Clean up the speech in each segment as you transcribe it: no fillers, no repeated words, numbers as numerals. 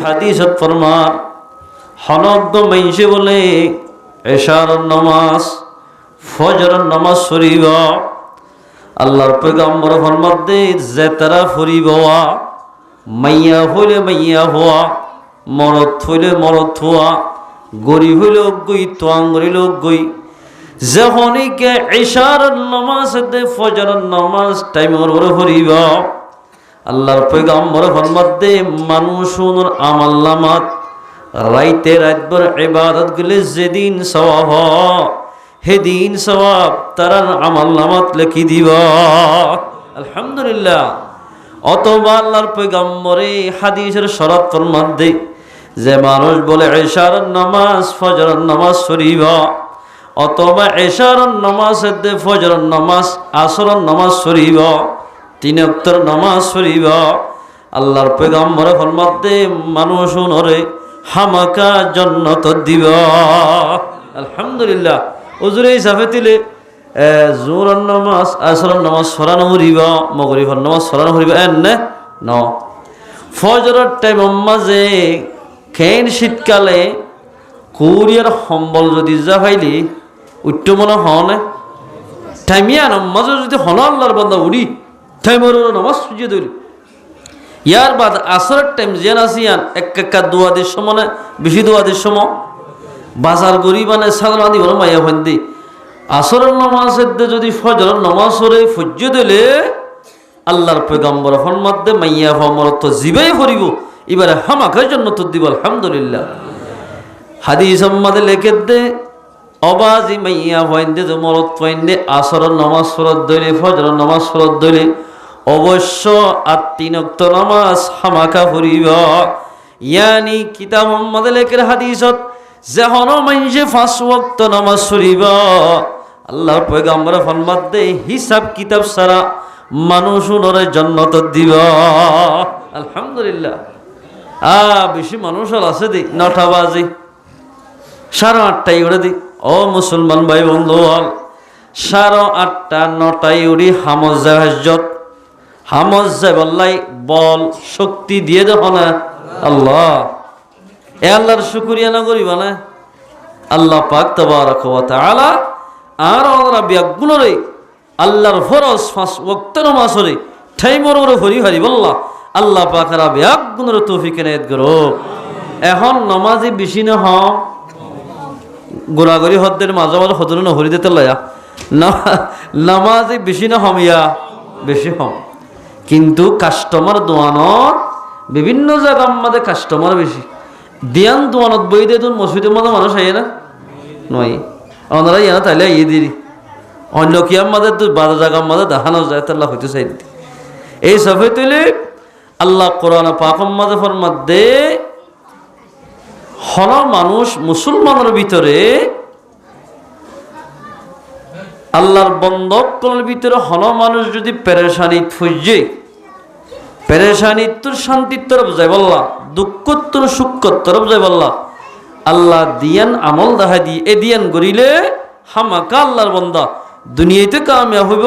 হাদিসত ফরমান হনদ্দ মাইসে বলে এশার নামাজ ফজর নামাজ পড়িব আল্লাহর পয়গম্বর ফরমাতে যে তারা পড়িব মাইয়া হইলে মাইয়া হওয়া মরদ হইলে মরদ হওয়া গরিব হইলে অজ্ঞই তোয়াং হইলে অজ্ঞই যখনইকে এশার নামাজ দে ফজর নামাজ টাইমর পড়িব আল্লাহর পয়গম্বর ফরমাতে মানুষের আমলনামাত রাইতে রাতভর ইবাদত গুলি যেদিন সওয়াব হেদিন সওয়াব তার আমলনামাত লিখি দিব আলহামদুলিল্লাহ। অতবা আল্লাহর পয়গম্বরে হাদিসের শরত ফরমাতে যে মানুষ বলে ইশার নামাজ ফজর নামাজ পড়িব অথবা ইশার নামাজ দে ফজর নামাজ আসর নামাজ পড়িব তিন ওয়াক্তের নামাজ পড়িব আল্লাহর পয়গম্বর ফরমাতে মানুষ নরে হামাকা জান্নাত দিব আলহামদুলিল্লাহ। ওজুরে হিসাবে দিলে জোহর নামাজ আসর নামাজ সরানো হরিব মগরিবের নামাজ সরানো হরিব এনে ন ফজরের টাইম মাঝে খেন শীতকালে কুরিয়ার সম্বল যদি যা পাইলি উঠ্ট মনে হনে টাইমিয়া নামাজে যদি হন আল্লাহর বান্দা উড়ি টাইমর নামাজ সুজিয়ে ধরি ইয়ার বাদ আসরের টাইম যেন আসিয়ান এক দোয়াদের সময় বেশি দোয়াদের সময় বাজার গরিব মানে সাধারণ আদি বলো মাইয়া ফন্দি আসরের নামাজের যদি ফজরের নামাজ পড়ে ফজ্জ দিলে আল্লাহর পয়গম্বর ফরমাতে মাইয়া ফমরত জিবাই ফরিব এবারে হামাকের জন্য তো দিব আলহামদুলিল্লাহ। হাদিস আমাদে লেখে দে অবাজি মাইয়া ফইন্দে যে মরত ফইন্দে আসরের নামাজ পড়ত দইলে ফজরের নামাজ পড়ত দইলে অবশ্য আর তিন ওয়াক্ত নামাজ হামাকা পড়িব ইয়ানি কিতাব আমাদে লেখের হাদিসত যখন মানুষে পাঁচ ওয়াক্ত নামাজ পড়িব আল্লাহর পয়গম্বর ফরমাতে হিসাব কিতাব ছাড়া মানুষ নরে জান্নাত দিব আলহামদুলিল্লাহ। বেশি মানুষ আছে দি 9টা বাজে 8:30টায় উড়ে দি ও মুসলমান ভাই বন্ধু 8:30 9টায় উড়ি হামজ বললাই বল শক্তি দিয়ে দেখো না আল্লাহ এ আল্লাহর শুকরিয়া না করিবা না আল্লাহ পাক তাবারাক ওয়া তাআলা আর ওরা বিয়াগুনরে আল্লাহর ফরজ 5 ওয়াক্ত নামাজ পড়ে টাইমর ওরে হরি হরি বল্লাহ আল্লাহ পাক আর বিয়াগুনরে তৌফিক এনায়েত করো। এখন নামাজি বেশি না হ গোড়াগড়ি হদ্দের মাঝে মাঝে হদর না হরি দিতে লয়া নামাজি বেশি না হমিয়া বেশি হম কিন্তু কাস্টমার দোয়ানত বিভিন্ন জায়গা আমাদের কাস্টমার বেশি দিয়ান দোয়ানত বই দিয়ে তুন মসজিদের মধ্যে মানুষ আইয়ে না নয় ওনারা ইয়া তাইলে আইয়ে দিই অন্য কি আমাদের তো বাজার জায়গা আমাদের দেখানো যায় তাল্লাহ হইতে চাই এই সব হইতে আল্লাহ কোরআন পাক মাঝে ফরমাতে হল মানুষ মুসলমানের ভিতরে আল্লাহর বন্ধকর ভিতরে হল মানুষ যদি পেরেশানি ফুজে পেরেশানি তোর শান্তির তরফ যায় বললা দুঃখ তোর সুখ তরফ যায় বললা আল্লাহ দিয়ান আমল দেখা দি এ দিয়ান গড়িলে হামাকা আল্লাহর বন্দা দুনিয়াতে কামিয়াব হইব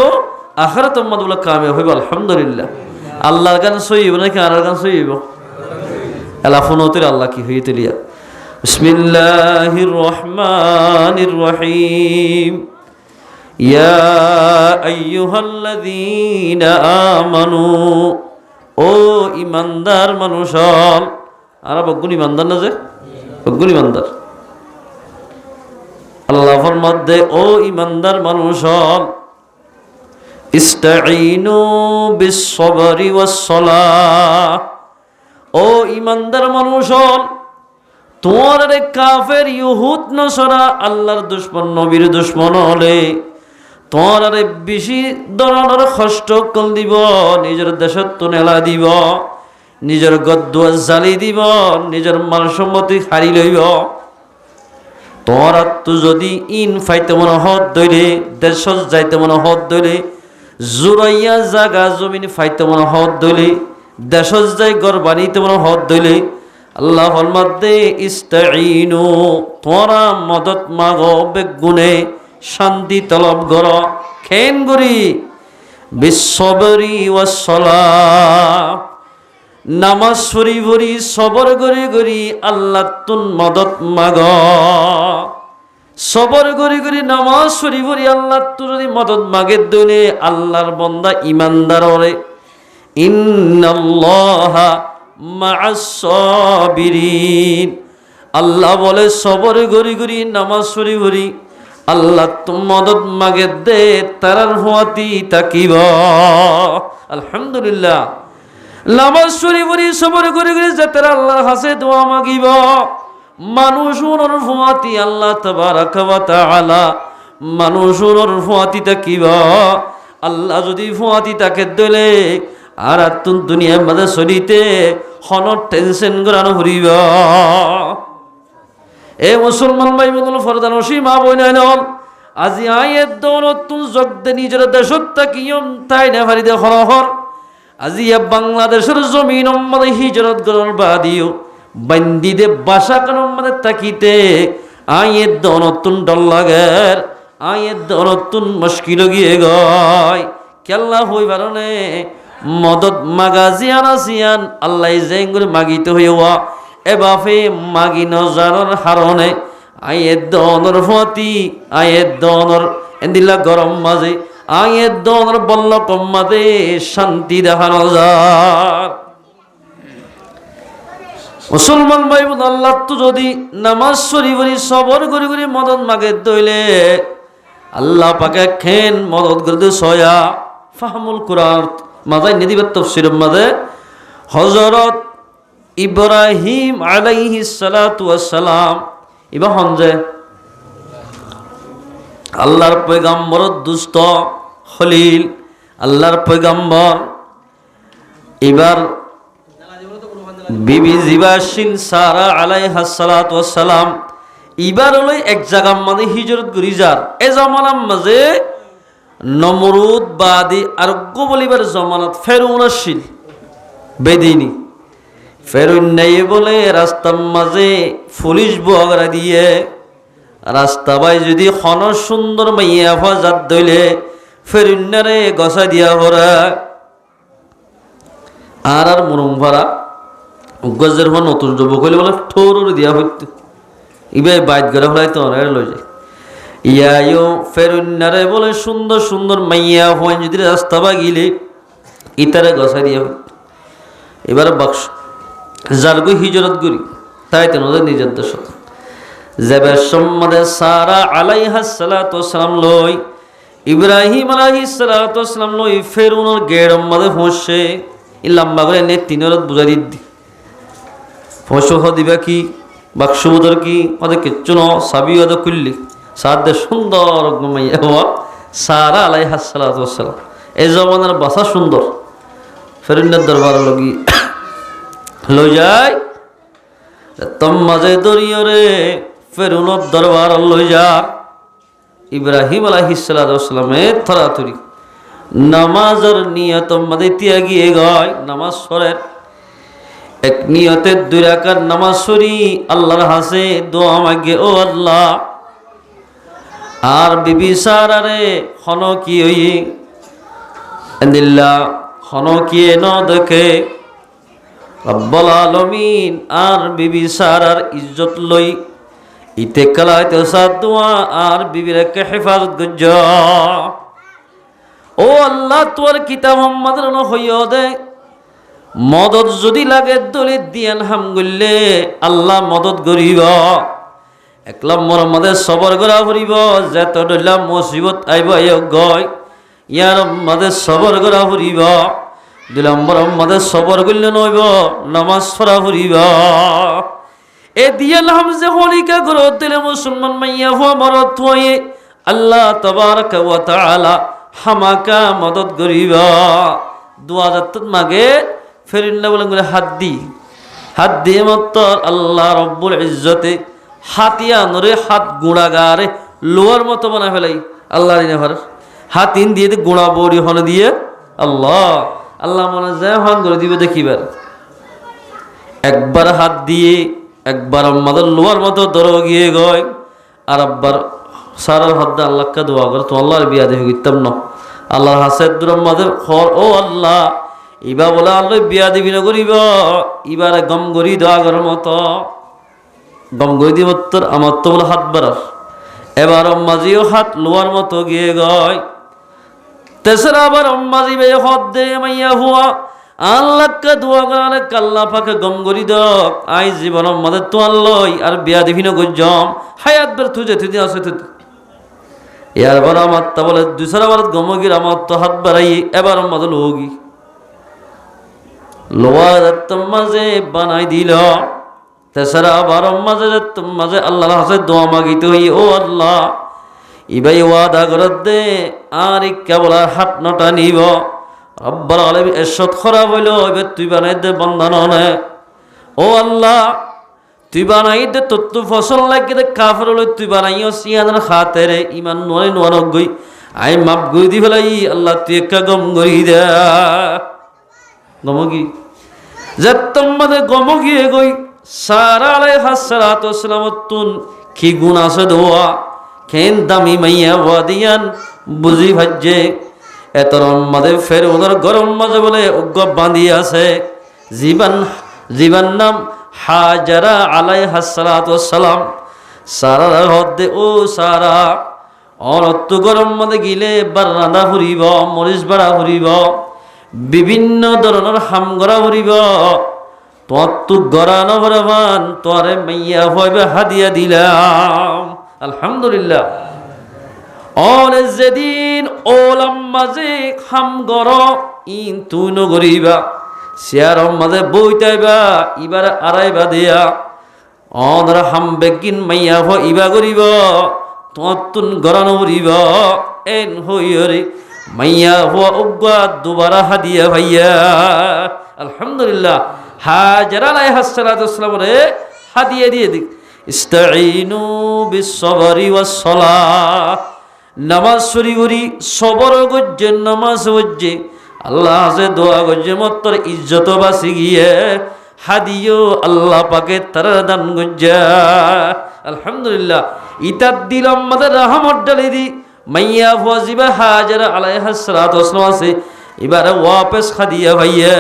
আখিরাতে বলে কামিয়াব হইব আলহামদুলিল্লাহ। আল্লাহর গান সইব নাকি আর গান সইব আল্লাহ ফোনতের আল্লাহ কি হইতে লিয়া বিসমিল্লাহির রহমানির রহিম ইয়া আইয়ুহাল্লাযীনা আমানু ও ইমানদার মানুষ আর বগুন ইমানদার না যে বগুন ইমানদার আল্লাহ ফরমাতে ও ইমানদার মানুষ ইস্তাঈনু বিস-সাবরি ওয়াস-সালাহ ও ইমানদার মানুষ তোমার রে কাফের ইহুদ নসরা আল্লাহর দুশমন নবীর দুশমন হলে তোমার রে বেশি ধরনের কষ্ট কল দিব নিজের দেশত তো নেলা দিব নিজের গদ্দুয়া জালি দিব নিজের মাল সম্পত্তি হারি লইব তোমার তো যদি ইন ফাইতে মনে হদ দইলে দেশত যাইতে মনে হদ দইলে জুরাইয়া জাগা জমিন ফাইতে মনে হদ দইলে দেশত যাই ঘর বানিতে মনে হদ দইলে আল্লাহ ফরমাতে ইস্তাঈনু তোরা মদত মাগো বেগুনে শান্তি তলব গর খেন গরি বিস-সাবরি ওয়াস-সালাহ নামাজ পড়ি পড়ি সবর করি করি আল্লাহ তুন মদত মাগ সবর করি করি নামাজ পড়ি পড়ি আল্লাহ তুন যদি মদত মাগে দলে আল্লাহর বান্দা ইমানদার ওরে ইন্নাল্লাহা মা'আস সাবিরিন আল্লাহ বলে সবর করি করি নামাজ পড়ি পড়ি আল্লাহ তুম মদত মাগে দে তারার হুয়াতি তাকিব আলহামদুলিল্লাহ নামাজ পড়ি পড়ি সবর করি করি যাতে আল্লাহর কাছে দোয়া মাগিব মানুষের হুয়াতি আল্লাহ তাবারাকা ওয়া তাআলা মানুষের হুয়াতি তাকিব আল্লাহ যদি হুয়াতি তাকে দিলে আর তুন দুনিয়ার মাঝে চলিতে হন টেনশন করানো হরিব এ মুসলমান ভাই বন্ধু ফরদান সীমা বইনাইন আজি আয়ের দৌলত তুন জগদে নিজের দেশত তাকিয়ম তাই না ফারিদে হরহর আজি বাংলাদেশের জমিন আমাদের হিজরত করার বাদিও বান্দি দে বাসা কান আমাদের তাকিতে আয়ের দৌলতুন ডল লাগের আয়ের দৌলতুন মুশকিল গিয়ে গয় কেল্লা হই বারণে মদত মাগাজিয়ান আসিয়ান আল্লাহ জেঙ্গুর মাগিতে হইয়া এবাফে মাগি নজানোর হারণে আয়ের দনর ফতি আয়ের দনর এন্দিল্লা গরম মাঝে আয়ের দনর বল্ল কম মাঝে শান্তি দেখানো যায় মুসলমান ভাই বোন আল্লাহ তো যদি নামাজ পড়ি পড়ি সবর করি করি মদত মাগে দইলে আল্লাহ পাকে খেন মদত করে সয়া ফাহমুল কুরআন মাজায় নিদিবের তাফসীরের মাঝে হযরত ইব্রাহিম আলাইহিস সালাতু ওয়াস সালাম ইবা হনজে আল্লাহর পয়গম্বর দুস্ত খলিল আল্লাহর পয়গম্বর এবার বিবি জিবাশিন সারা আলাইহাস সালাতু ওয়াস সালাম এবার হলো এক জায়গার মাঝে হিজরত করি যার এ জামানার মাঝে নমরুদ বাদি আরোগ্য বলিবার জমানত ফেরউন আসিল বেদিনী ফেরউন নেই বলে রাস্তার মাঝে পুলিশ বগরা দিয়ে রাস্তা বাই যদি খন সুন্দর মাইয়া ফাজাত দইলে ফেরউনারে গসা দিয়া ভরা আর মরুম ভরা গজের হন নতুন যুবক হইলে বলে ঠোর দিয়া হইত ইবাই বাইত করে ফেলাই তো অনেক লই যায় ইয়ায়ো ফেরুন্নারে বলে সুন্দর সুন্দর মাইয়া হয় যদি রাস্তা বা গিলে ইতারে গসা দিয়া হইত এবার বাক্স যার গই হিজরত করি তাই তেন ওদের নিজের দেশ যাবার সম্মাদে সারা আলাইহাস সালাতু ওয়াস সালাম লই ইব্রাহিম আলাইহিস সালাতু ওয়াস সালাম লই ফেরউনের গেড়ম মাঝে ফসে ই লম্বা করে নে তিনরত বুঝাই দিদি ফসহ দিবা কি বাক্স বুদর কি ওদের কিচ্ছু ন সাবি ওদের খুললি সাদে সুন্দর মাইয়া হওয়া সারা আলাইহাস সালাতু ওয়াস সালাম এই জমানার বাসা সুন্দর ফেরুনের দরবার লগি লই যায় তম মাঝে দরিয়রে ফেরুনের দরবার লই যা ইব্রাহিম আলাইহিস সালাতু ওয়াস সালামের থরাথরি নামাজের নিয়ত মাঝে তিয়া গিয়ে গয় নামাজ পড়েন এক নিয়তে দুই রাকাত নামাজ পড়ি আল্লাহর হাসে দোয়া মাগে ও আল্লাহ আর বিবি সারারে হন কি হই এন্দিল্লা হন কি ন দেখে রব্বুল আলামিন আর বিবি সারার ইজ্জত লই ইতে কালাইতে সাদওয়া আর বিবির কে হেফাজত গজ্জ ও আল্লাহ তোর কিতাব মুহাম্মাদের ন হইও দে মদত যদি লাগে দলিত দিয়ে আলহামদুলিল্লাহ আল্লাহ মদত করিব একলা মোর মধ্যে সবর করা ফুরিব যেত ডলা মুসিবত আইব গয় ইয়ার মধ্যে সবর করা ফুরিব 2 নম্বর মধ্যে সবর করলে নইব নামাজ পড়া ফুরিব এ দিয়ে হামজে হলিকা করে দিলে মুসলমান মাইয়া হওয়া মরত হয়ে আল্লাহ তাবারাকা ওয়া তাআলা হামাকা মদত করিব 2000 মাগে ফেরিন্না বলে হাত দিয়ে মত আল্লাহ রব্বুল ইজ্জতে হাতিয়া নরে হাত গুণাগারে লোয়ার মতো বানা ফেলাই আল্লাহ হাত ইন দিয়ে গুণা বড়ি হনে দিয়ে আল্লাহ আল্লাহ মনে যায় হন করে দিবে দেখিবার একবার হাত দিয়ে একবার আমাদের লোয়ার মতো দর গিয়ে গয় আর আব্বার সারার হাত আল্লাহকে দোয়া করে তো আল্লাহর বিয়া দেখে গিতাম না আল্লাহর হাসের দূর আমাদের খর ও আল্লাহ ইবা বলে আল্লাহ বিয়া দিবি না করিব ইবারে গম গরি দাগর মতো গম গই দিব তোর আমার তো বলে হাত বাড়ার এবার অম্মাজিও হাত লোয়ার মতো গিয়ে গয় তেসরা আবার অম্মাজি বে হদ দে মাইয়া হুয়া আল্লাহকে দোয়া করে কাল্লা পাকে গম গরি দক আই জীবন অম্মাদের তো আল্লই আর বিয়া দিবি না গজম হায়াত বের তুজে তুই আছে তুই ইয়ার বার আমার তা বলে দুসরা বার গমগির আমার তো হাত বাড়াই এবার অম্মাদের লোগি লোয়ার মাঝে বানাই দিল তেসরা আবার মাঝে মাঝে আল্লাহর হাতে দোয়া মাগিতে হই ও আল্লাহ ইবাই ওয়াদা করে দে আর কেবল হাত নটা নিব রব্বুল আলামিন এরশাদ খারাপ হইল এবার তুই বানাই দে বন্ধন নে ও আল্লাহ তুই বানাই দে তোর ফসল লাগে দে কাফের হলো তুই বানাইও সিয়াদের খাতেরে ইমান নয় নোয়ার গই আই মাপ গই দি ফেলাই আল্লাহ তুই একটা গম গরি দে গমগি যেতম মাঝে গমগিয়ে গই সারা আলাইহিস সালাতু ওয়াসসালামতুন কি গুণ আছে দোয়া খেন দামি মাইয়া ওয়াদিয়ান বুঝি ভাজ্যে এতরম মাঝে ফের ওদের গরম মাঝে বলে উগ্র বাঁধি আছে জীবন নাম হাজারা আলাইহিস সালাতু ওয়াসসালাম সারা হদ্দে ও সারা অরত্ত গরম মাঝে গিলে বার রাঁধা ফুরিব মরিচ বাড়া ফুরিব বিভিন্ন ধরনের হাম গড়া ফুরিব তোর তো গড়া নভরাবান তোরে মাইয়া হইবে হাদিয়া দিলাম আলহামদুলিল্লাহ অনে যেদিন ওলাম মাঝে হাম গড় ইন তুই নগরিবা শেয়ার মাঝে বইতাইবা ইবার আড়াইবা দিয়া অনরা হাম বেগিন মাইয়া হ ইবা করিব তোর তুন গড়া নভরিব এন হইরে মাইয়া হুয়া উগ্বা দুবারা হাদিয়া ভাইয়া আলহামদুলিল্লাহ হাজারা আলাইহিস সালাতু ওয়াসসালাম রে হাদিয়া দিয়ে দিক ইস্তাঈনু বিস-সাবরি ওয়াস-সালাহ নামাজ শুরি করি সবর গজ্জে নামাজ হজ্জে আল্লাহ সে দোয়া গজ্জে মত্তর ইজ্জত বাসি গিয়ে হাদিও আল্লাহ পাকে তার দান গজ্জা আলহামদুলিল্লাহ ইতাদ দিল আমাদের রহমত ডালি দি মাইয়া ফাজিবা হাজারা আলাইহিস সালাতু ওয়াসসালাম আছে এবারে ওয়াপস খাদিয়া ভাইয়া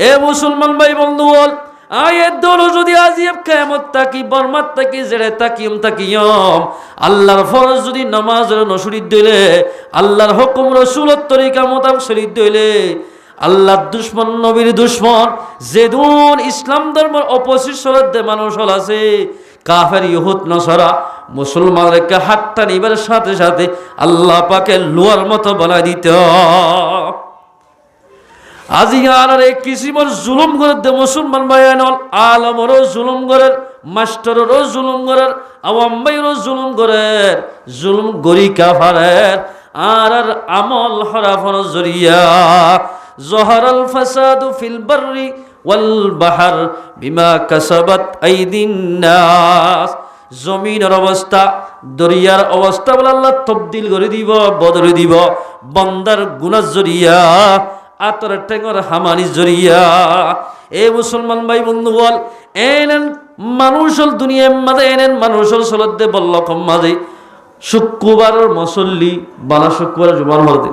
এ মুসলমান ভাই বন্ধু বল আয়ের দল যদি আজিব কিয়ামত তাকি বরমাত তাকি জেরে তাকিম তাকিয়ম আল্লাহর ফরজ যদি নামাজের নশরীদ দইলে আল্লাহর হুকুম রাসূলের তরিকা মোতাবেক শরীদ দইলে আল্লাহর দুশমন নবীর দুশমন যেদুন ইসলাম ধর্মের অপোজিট সরদে মানুষ হল আছে কাফের ইহুদ নসারা মুসলমানদেরকে হাতটা নিবার সাথে সাথে আল্লাহ পাকে লোয়ার মতো বানাই দিত আজি আর এক কিসিমর জুলুম করে দে মুসলমান ভাইয়ানল আলমরও জুলুম করের মাস্টারেরও জুলুম করের আওয়াম ভাইয়েরও জুলুম করের জুলুম গরি কাফারের আর আমল হরাফর জরিয়া জহরাল ফাসাদু ফিল বাররি ওয়াল বাহর বিমা কাসাবাত আইদিন নাস জমিনের অবস্থা দরিয়ার অবস্থা বলে আল্লাহ তবদিল করে দিব বদলে দিব বান্দার গুনাহ জরিয়া আতর টেঙ্গর হামানি জরিয়া এ মুসলমান ভাই বন্ধু বল এনেন মানুষল দুনিয়ার মাঝে এনেন মানুষল সলদে বল্লকম মাঝে শুক্রবারের মুসল্লি বালা শুক্রবার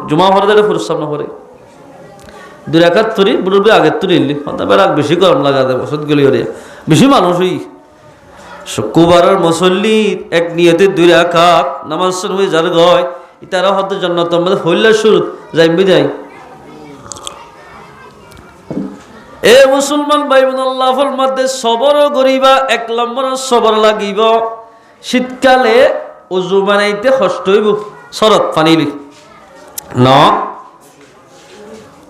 জুমা হরদে ফুরসাম না করে দুই রাকাত তরি বুড়ি আগের তরি ইল্লি বেড়াক বেশি গরম লাগা দেয় ওষুধ গলি হরে বেশি মানুষই শুক্রবারের মুসল্লি এক নিয়তে দুই রাকাত নামাজ হয়ে যার গয় ইতারা হতে জান্নাত আমাদের হইলা শুরু যাইবি যাই এ মুসলমান ভাই বোন আল্লাহর মধ্যে সবর করিবা এক নম্বর সবর লাগিব শীতকালে ওযু বানাইতে কষ্ট হইব শরৎ পানিলি ন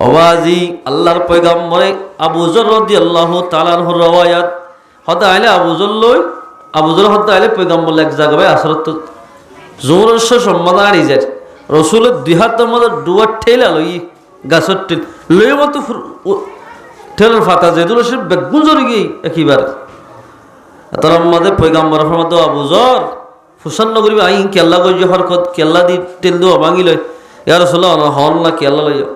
আওয়াজি আল্লাহর পয়গম্বরে আবু যর রাদিয়াল্লাহু তাআলা আনহুর রওয়ায়াত হতে আইলে আবু যর হতে আইলে পয়গম্বর এক জায়গায় আসরত জোরস সম্মাদারি যায় রাসূলের দুই হাতের মধ্যে দুয়া ঠেলা লই গাছর ঠেল লই মতো ঠেলার ফাতা যেদুল সে বেগুন জরি গই একবার তার মধ্যে পয়গম্বর ফরমাত আবু যর ফুসান্ন করিবে আই কেল্লা গই যে হরকত কেল্লা দি তেল দো ভাঙি লই ইয়া রাসূলুল্লাহ হন না কেল্লা লইও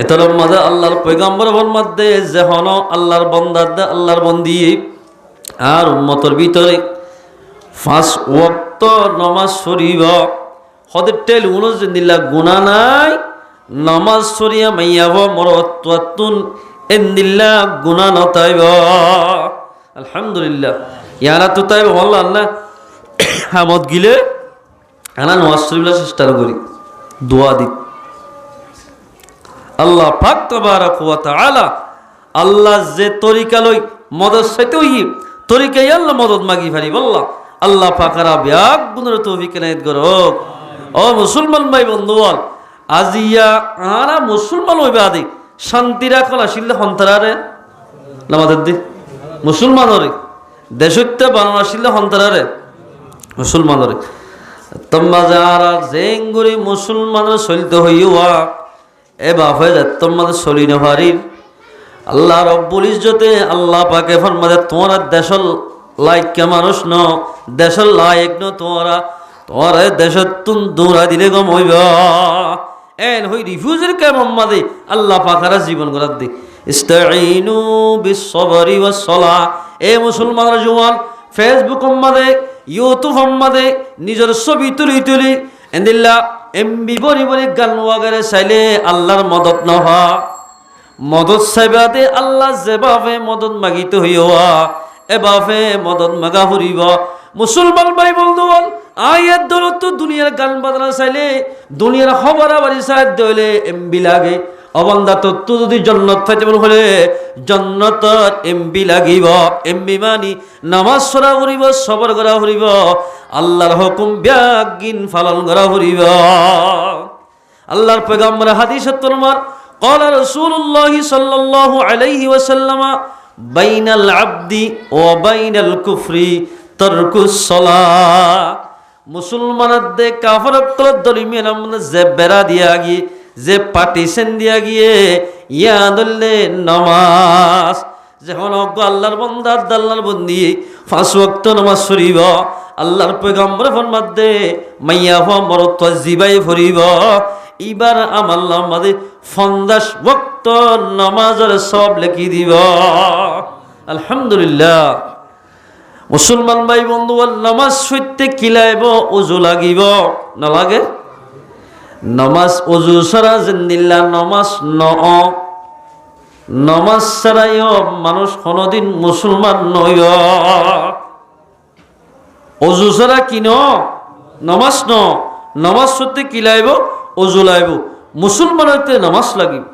এটার মধ্যে আল্লাহর পয়গম্বর মধ্যে যে হন আল্লাহর বান্দা আল্লাহর বন্দি আর উম্মতের ভিতরে 5 ওয়াক্ত নামাজ পড়িব হদের তেল উনজ দিলা গুনাহ নাই নামাজ সরিয়া মাইয়াব মরত্তুন এন্দিল্লা গুনাহ নতাইব আলহামদুলিল্লাহ ইয়ারা তো তাইব আল্লাহ না হামদ গিলে আনা নামাজ শরীফলা চেষ্টা করি দোয়া দি আল্লাহ পাক তাবারাক ওয়া তাআলা আল্লাহ যে তরিকা লই মদদ সাইতে হই তরিকাই আল্লাহ মদদ মাগি পারি বল্লাহ আল্লাহ পাকারা ব্যাগ গুণের তৌফিক এনায়েত করুক ও মুসলমান ভাই বন্ধুগণ আজিয়া আরা মুসলমান হইবে আদি শান্তি রাখল আসিলে হন্তরারে নামাজের দি মুসলমানরে দেশত্ব বানানো আসিলে হন্তরারে মুসলমানরে তোমরা যারা জেঙ্গুরি মুসলমানের চলিত হইয়া এ বাপে যে তোমাদের চলি না পারির আল্লাহ রব্বুল ইজ্জতে আল্লাহ পাকে ফরমাদে তোমরা দেশল লাইক মানুষ ন দেশল লাইক ন তোমরা দেশত তুন দৌড়া দিলে গম হইব এন হই রিফিউজির কে মোহাম্মদে আল্লাহ পাকারা জীবন গড়াত দি ইস্তাঈনু বিসসবরি ওয়াস সালাহ এ মুসলমানরা জওয়ান ফেসবুক মাদে ইউটিউব মাদে নিজের ছবি তুলি এন্দিল্লা এমবি বরি বরি গান ওয়াগারে চাইলে আল্লাহর মদত নহা মদত চাইবাদে আল্লাহ যেভাবে মদত মাগিতে হইয়া এভাবে মদত মাগা ফুরিব মুসলমান ভাই বন্ধুগণ আয়াত দৌলত দুনিয়ার গান বাজনা চাইলে দুনিয়ার খবরা বাড়ি চাই দইলে এমবি লাগে অবন্দা তত্ত্ব যদি জন্নত পাইতে হলে জন্নতত এমবি লাগিব এমবি মানি নামাজ সরা ফুরিব সবর করা ফুরিব আল্লাহর হুকুম ব্যাগিন পালন করা ফুরিব আল্লাহর পয়গম্বর হাদিসত তোমার قال رسول الله صلى الله عليه وسلم بين العبد وبين الكفر ترك الصلاة মুসলমানদের কাফারত দলিমিয়ান আমরা যে বেড়া দিয়া গিয়ে যে পার্টিশন দিয়া গিয়ে ইয়াদুল্লে নামাজ যখন আল্লাহর বান্দা আল্লাহর বন্দি 5 ওয়াক্ত নামাজ পড়িব আল্লাহর পয়গম্বর ফরমাদে মাইয়া হওয়া মরত জিবাই পড়িব এবার আমার আমাদের 50 ওয়াক্ত নামাজের সব লিখি দিব আলহামদুলিল্লাহ মুসলমান ভাই বন্ধু নামাজ সত্যি কিলাইব ওযু লাগিব না লাগে নামাজ ওযু ছাড়া জিন্দিল্লা নামাজ নামাজ ছাড়াইও মানুষ কোনোদিন মুসলমান নয় ওযু ছাড়া কি নামাজ নামাজ সত্যি কিলাইব ওযু লাইব মুসলমান হইতে নামাজ লাগিব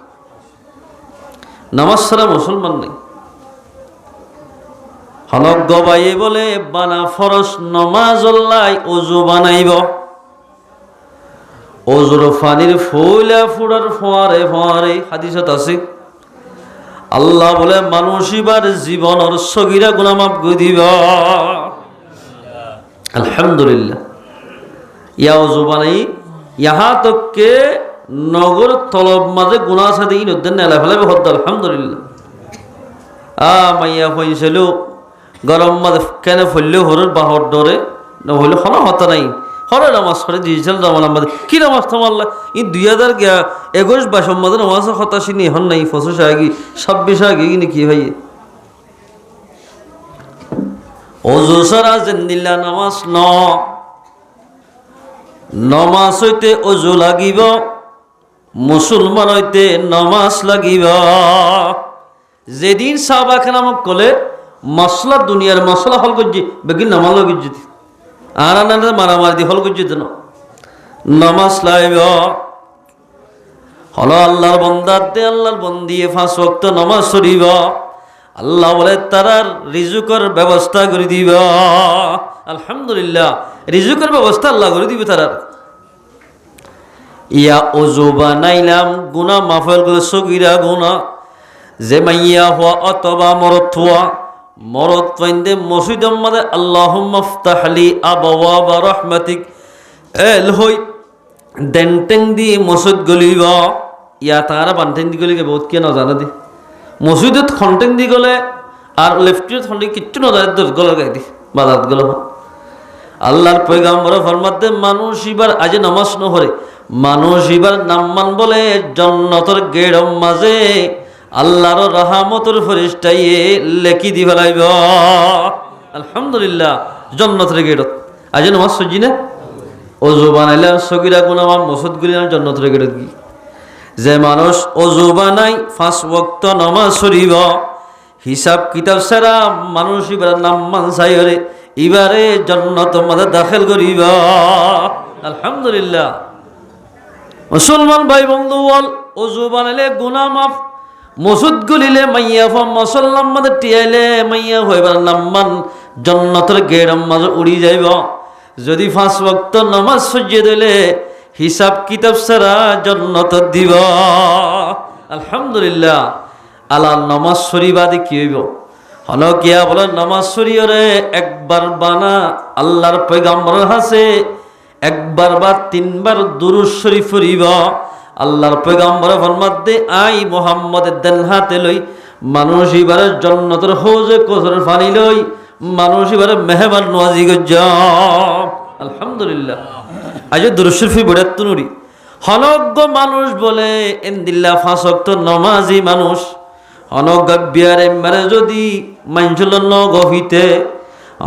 নামাজ ছাড়া মুসলমান নেই হলক গবাই বলে বানা ফরজ নমাজ লাই ওযু বানাইব ওযুর পানির ফুলা ফুড়ার ফোয়ারে ফোয়ারে হাদিসত আছে আল্লাহ বলে মানুষ এবার জীবনের সগীরা গুনাহ মাফ করে দিব আলহামদুলিল্লাহ ইয়া ওযু বানাই ইহা তককে নগর তলব মাঝে গুনাহ সাথে ইন উদ্দেন নেলা ফেলাবে হদ আলহামদুলিল্লাহ মাইয়া হইছিল গরম মাঝে কেন ফললেও হরুর বাহর ডরে না হইলে হনা হতা নাই হরে নামাজ করে দিয়েছিল জামাল আমাদের কি নামাজ থামাল্লা ই 2021-22 মাঝে নামাজ হতাশি নি হন নাই 25 আগে 26 আগে কিনে কি ভাই ওযু সারা জিন্দিল্লা নামাজ নামাজ হইতে ওযু লাগিব মুসলমান হইতে নামাজ লাগিব যেদিন সাহাবা কেরামক কলে মশলা দুনিয়ার মশলা হল করছি বেগিন নামাজ গিয়ে আর মারামারি দি হল করছি নামাজ লাইব হলো আল্লাহর বন্দাতে আল্লাহর বন্দিয়ে 5 ওয়াক্ত নামাজ পড়িব আল্লাহ বলে তারার রিজুকের ব্যবস্থা করে দিব আলহামদুলিল্লাহ রিজুকের ব্যবস্থা আল্লাহ করে দিবে তারার ইয়া ওযু বানাইলাম গুনাহ মাফেল করে সগীরা গুনাহ যে মাইয়া হওয়া অথবা মরত হওয়া মরত পাইন্দে মসজিদের মধ্যে আল্লাহুম্মা ফতাহলি আবওয়াবা রাহমাতিক এল হই দেনটেং দি মসজিদ গলিব ইয়া তারা বানটেং দি গলিকে বহুত কে না জানা দি মসজিদত খন্টেং দি গলে আর লেফটের খন্টে কিচ্ছু না যায় দর গলা গাই দি বাজাত গল আল্লাহর পয়গম্বর ফরমাতে মানুষ এবার আজ নামাজ নহরে মানুষ এবার নাম্মান বলে জান্নাতের গেড়র মাঝে আল্লাহর রহমতের ফেরেশতায়ে লেখি দি ফেলাইব আলহামদুলিল্লাহ জান্নাতের গেড়ত আজ নামাজ সজি না ওযু বানাইলে সগীরা গুনাহ মসজিদ গুলি জান্নাতের গেড়ত কি যে মানুষ অজু বানাই 5 ওয়াক্ত নামাজ পড়িব হিসাব কিতাব ছাড়া মানুষ এবার নাম্মান চাইরে এবারে জান্নাত মধ্যে দাখিল করিব। আলহামদুলিল্লাহ। মুসলমান ভাই বন্ধু বল, অজু বানাইলে গুনাহ মাফ, মসজিদ গুলিলে মাইয়া ফম, মুসলমান মধ্যে টিয়াইলে মাইয়া হইবার নাম্মান জান্নাতের গেড়ম মাঝে উড়ি যাইব। যদি 5 ওয়াক্ত নামাজ সজিয়ে দিলে হিসাব কিতাব ছাড়া জান্নাত দিব। আলহামদুলিল্লাহ। আলা নামাজ শরীবাদে কি হইব? হলো কিয়া বলে নামাজ শরীয়রে একবার বানা আল্লাহর পয়গম্বরের হাসে একবার বা 3 বার দুরূদ শরীফ পড়িব। আল্লাহর পয়গম্বর ফরমাতে আই মুহাম্মদের দেন হাতে লই মানুষ এবারে জান্নাতের হৌজে কোসরের পানি লই মানুষ এবারে মেহমান নওয়াজি গজ্জ। আলহামদুলিল্লাহ। আজ দুরূদ শরীফ পড়াত নুরি হনজ্ঞ মানুষ বলে এন্দিল্লা 5 ওয়াক্ত নামাজি মানুষ অনজ্ঞ বিয়ারে মারে যদি মানজল নগহিতে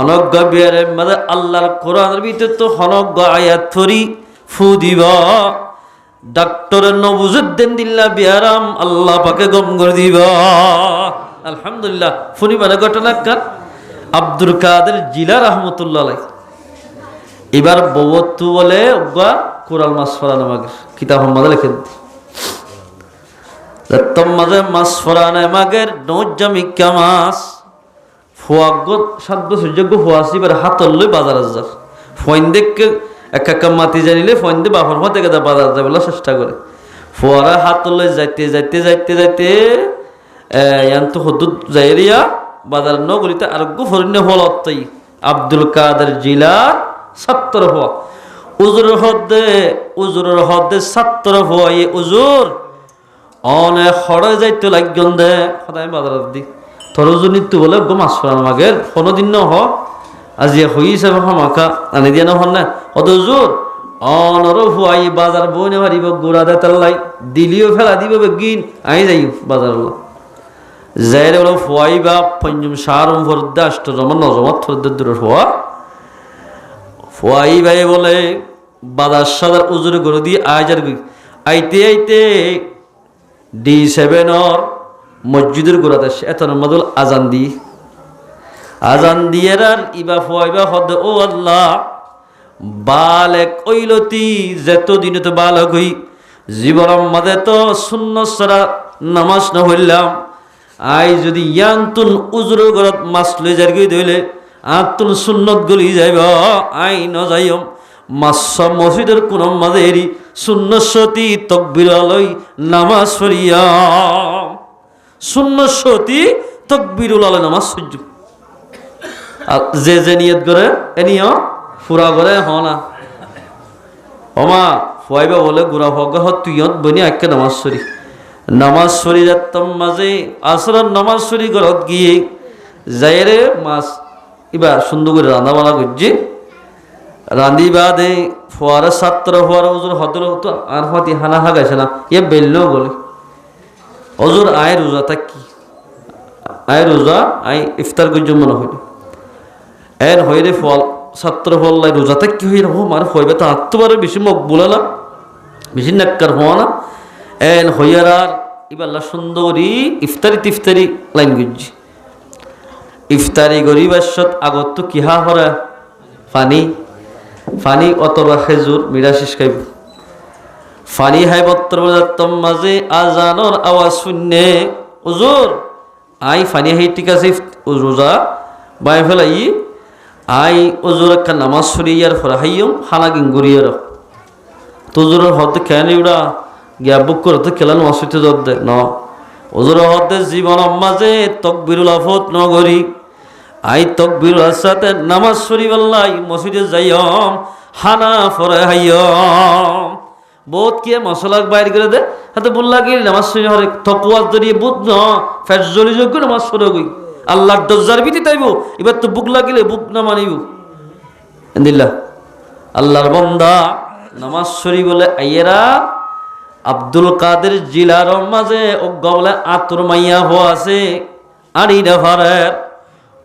অনজ্ঞ বিয়ারে মারে আল্লাহর কোরআনের ভিতরে তো অনজ্ঞ আয়াত থরি ফু দিব ডাক্তার নবুজুদ্দিন দিল্লা বিয়ারাম আল্লাহ পাকে গম করে দিব। আলহামদুলিল্লাহ। ফুনি মানে ঘটনা কার আব্দুল কাদের জিলা রহমতুল্লাহ আলাইহি এবার ববতু বলে কোরআন মাস ফরানো মাগের কিতাব মাঝে লেখেন মাঝে মাস ফরানো মাগের নজ্জামিকা মাস ফুয়াগ 7 বছর যোগ্য ফুয়াশি বার হাতল লই বাজার যার ফইন দেখকে এক মাতি জানিলে ফইন দে বাপর মতে গেদা বাজার যাবে চেষ্টা করে ফুয়ারা হাতল লই যাইতে যাইতে যাইতে যাইতে ইয়ান্ত হদুদ যাইরিয়া বাজার নগরীতে আরোগ্য ফরিনে হল অত্তই আব্দুল কাদের জিলা 70 হওয়া উজুরের হদে 70 হওয়া এই উজুর অনেক হড়ে যাইতে লাগন দে সদায় বাজার দি তোর উজুর নিত্যু বলে গো মাছ ফরানো মাগের কোনোদিন ন হ আজি হইছে মাখা আনি দিয়ে নহন না অত উজুর অনর হুয়াই বাজার বইনে পারিব গোড়া দে তাল্লাই দিলিও ফেলা দিব বেগিন আই যাই বাজার যাইরে বলো ফুয়াই বা পঞ্চম সারম ফরদে আষ্টজমা নজমত ফরদে দূরের হওয়া ফুয়াই ভাই বলে বাজার সাদার উজুরে গরু দিয়ে আইজার আইতে আইতে D7 মসজিদের গোড়াতে এত মদুল আজান দিয়ে ইবা ফুয়াইবা হদ ও আল্লাহ বালেক ওইলতি যেতদিন তো বালক হই জীবনের মাঝে তো সুন্নত ছাড়া নামাজ না হইলাম আই যদি ইয়ান্তুন উজুর গরত মাছ লই যার গই ধইলে আতুন সুন্নত গলি যাইব আই ন যাইম মাস মসজিদের কোন মাঝে এরি সুন্নতী তকবির লই নামাজ পড়িয়া সুন্নতী তকবির লই নামাজ সহ্য যে নিয়ত করে এনিও ফুরা করে হ না ওমা ফুয়াইবা বলে গুড়া ভগ তুইয়ত বনি আজকে নামাজ পড়ি যাতাম মাঝে আসরের নামাজ পড়ি ঘরত গিয়ে যাইরে মাছ এবার সুন্দর করে রান্না বান্না করছি রান্ধি বাদে ফুয়ারা 7 ফুয়ারা ওজোর হতল তো আর হতি হানা হাগাইছে না এ বেললেও বলে ওজোর আয় রোজা তা কি আয় রোজা আই ইফতার করছ মনে হইল এর হইরে ফল 7 ফল লাই রোজা তা কি হইল হো মার হইবে তো আত্মবারে বেশি মকবুলা বেশি নাক্কার হওয়া না এন হইয়ার আর ইবাল্লা সুন্দরী ইফতারি লাইন গুজি ইফতারি গরিবার সত আগত তো কিহা হরা ফানি অথবা খেজুর মিরাশিস খাইব ফানি হাই বত্তর বাজার মাঝে আজানোর আওয়াজ শুনে উজুর আই ফানি হাই ঠিক আছে রোজা বাই ফেলাই আই উজুর একটা নামাজ সরিয়ার ফরা হাইয়ম হানা গিঙ্গুরিয়ার তুজুরের হতে কেন উড়া গিয়া বুক করে তো খেলান অসুবিধা জব দে ন উজুরের হতে জীবন মাঝে তকবিরুল আফত নগরী আই তকবিরুল সাথে নামাজ শরীফাল্লাই মসজিদে যাইম হানা ফরে হাইয়ম বহুত কি মশলা বাইর করে দে হাতে বললা কি নামাজ শরীফ হরে তকওয়াজ জড়িয়ে বুত ন ফের জলি যোগ্য নামাজ পড়ে গই আল্লাহর দরজার বিতি তাইব এবার তো বুক লাগিলে বুক না মানিব ইনদিল্লাহ আল্লাহর বান্দা নামাজ শরীফ বলে আইয়েরা আব্দুল কাদের জিলার মাঝে অজ্ঞ বলে আতুর মাইয়া হওয়া আছে আড়ি দেফারের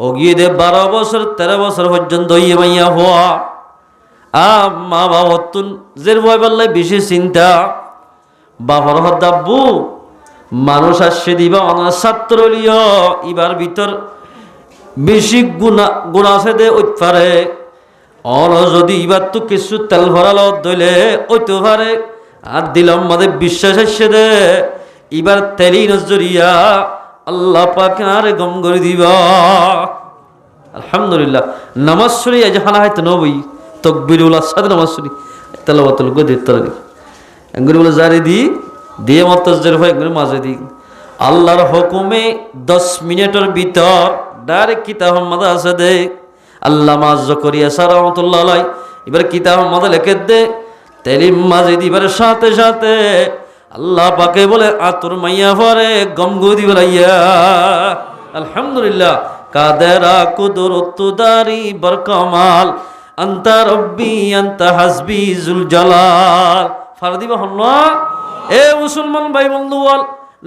ওগিয়ে দে 12 বছর 13 বছর পর্যন্ত ইয়ে মাইয়া হওয়া মা বাবা তুন জের ভয় পাল্লাই বেশি চিন্তা বাবার হদাব্বু মানুষ আসছে দিবা অনার ছাত্র লিও ইবার ভিতর বেশি গুণা আছে দে ওই পারে অন যদি এবার তো কিছু তেল ভরালো দইলে ওইতে পারে আর দিলাম আমাদের বিশ্বাস আসছে দে এবার তেলি নজরিয়া আল্লাহ পাক আর গম করে দিবা আলহামদুলিল্লাহ নামাজ শুনি আজ হানা হাইতে নবই তকবিরুল সাথে নামাজ শুনি তেলাওয়াতুল গদির তরি এগুলো বলে জারি দি দিয়ে মতজের হয় এগুলো মাঝে দি আল্লাহর হুকুমে 10 মিনিটের ভিতর ডাইরেক্ট কিতাব মাদা আছে দে আল্লামা জকরিয়া স্যার রহমাতুল্লাহ আলাই এবার কিতাব মাদা লিখে দে তেলিম মাঝে দিবার সাথে সাথে আল্লাহ পাকে বলে আতুর মাইয়া পরে গমগু দিবলাইয়া আলহামদুলিল্লাহ কাদেরা কুদরতুদারি বরকমাল আন্তা রব্বি আন্তা হাসবি জুল জালাল ফারদিবা হল্লা এ মুসলমান ভাই বন্ধু বল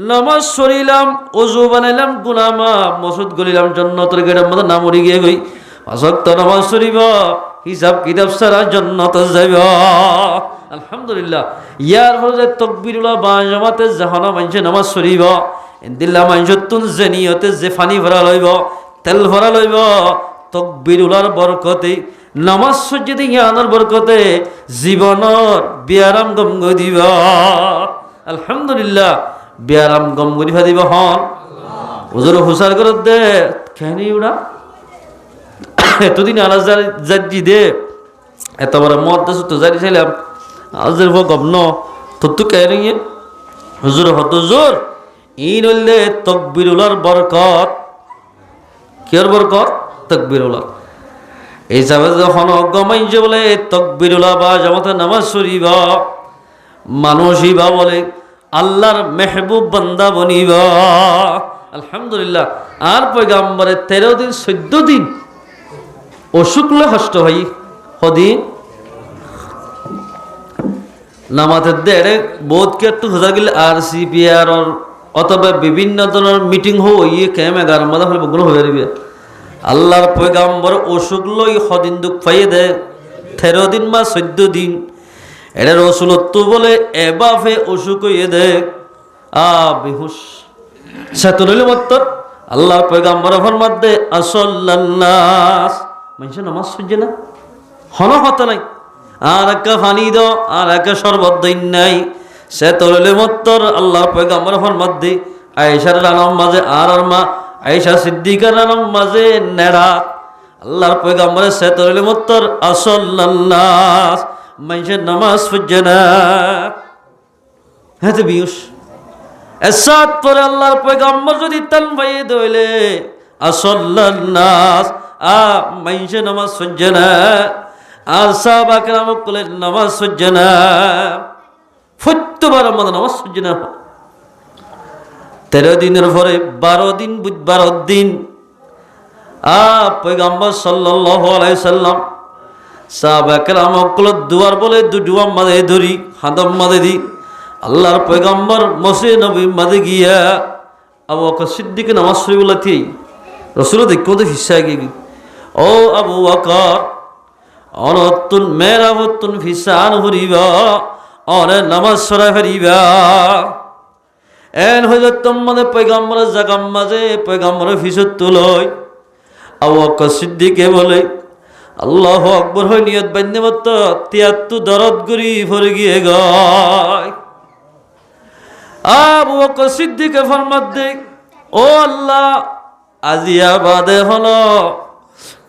নামাজ সরিলাম ওযু বানাইলাম গুনামা মসুদ গলিলাম জান্নাতের গেটের মধ্যে নাম উড়ি গিয়ে গই আসক্ত নামাজ সরিব হিসাব কিতাব সারা জান্নাত যাইব আলহামদুলিল্লাহ ইয়ার ফলে তাকবীরুল্লাহ বা জামাতে জাহানা মানছে নামাজ সরিব ইনদিল্লাহ মানজতুন জানিয়তে যে ফানি ভরা লইব তেল ভরা লইব তাকবীরুল্লাহর বরকতে নামাজ সজ্জিতে জ্ঞানের বরকতে জীবনের বিয়ারাম গমগ দিব আলহামদুলিল্লাহ বিয়ারাম গমগ দিব হন হুজুর হুসার করে দে কেন উড়া এতদিন আলাজ জাজি দে এত বড় মত তো জারি ছিলাম আজের গমন তোর তো কেন হুজুর হত হুজুর ইন হইলে তাকবীরুল্লাহর বরকত কির বরকত তাকবীরুল্লাহ এই হিসাবে যখন অজ্ঞমাইছে বলে তাকবীরুল্লাহ বা জামাতে নামাজ সরিব মানুষই বা বলে আল্লাহর মেহবুব বান্দা বনিব আলহামদুলিল্লাহ আর পয়গাম্বরে 13 দিন 14 দিন অসুখলে হষ্ট হই হদিন নামাজের দেড়ে বোধকে একটু খোঁজা গেলে আর সিপিআর অথবা বিভিন্ন ধরনের মিটিং হইয়ে কেম 11 মাদা হলে বগুলো হয়ে যাবে আল্লাহর পয়গাম্বর অসুখ লই হদিন দুঃখ পাইয়ে দে 13 দিন বা 14 দিন এটা রসুলত্ব বলে এবাফে অসুখ হইয়ে দে বেহুশ সেতুল মত আল্লাহর পয়গাম্বর ফরমাতে আসল্লাল্লাহ মানুষ নামাজ সহ্য না হন হত নাই আর একটা ফানি দ আর একটা শরবত দিন নাই সেতুল মত্তর আল্লাহর পয়গাম্বর ফরমাতে আয়েশার রানাম মাঝে আর মা আয়েশা সিদ্দিকার নাম মাঝে নেড়া আল্লাহর পয়গাম্বরের সেতরলে মত্তর আসল্লাল্লাহ মানুষের নামাজ পড়ছে না হ্যাঁ তো বিয়ুষ এসাদ পরে আল্লাহর পয়গাম্বর যদি তান ভাইয়ে দইলে আসল্লাল্লাহ মানুষের নামাজ পড়ছে না আর সাহাবা কেরাম বলে নামাজ পড়ছে না প্রত্যেকবার আমাদের নামাজ পড়ছে না 13 দিনের পরে 12 দিন বুধবার দিন পয়গম্বর সাল্লাল্লাহু আলাইহি সাল্লাম সাহাবা কেরাম কল দুয়ার বলে দুয়া মাদে ধরি হাদম মাদে দি আল্লাহর পয়গম্বর মসজিদ নবী মাদে গিয়া আবু বকর সিদ্দিক নামাজ পড়িবলাতি রাসূল দেখো তো হিসা গি ও আবু বকর অনতুন মেরাবতুন ফিসান হরিবা অনে নামাজ সরা ফেরিবা এন হইলে তোমাদের পয়গম্বরের জাগাম মাঝে পয়গম্বরের ফিসত তুলই আবু বকর সিদ্দিকে বলে আল্লাহু আকবার হই নিয়ত বান্ধে মত 73 দরদ গুরি ভরে গিয়ে গয় আবু বকর সিদ্দিকে ফরমাত দে ও আল্লাহ আজিয়া বাদে হলো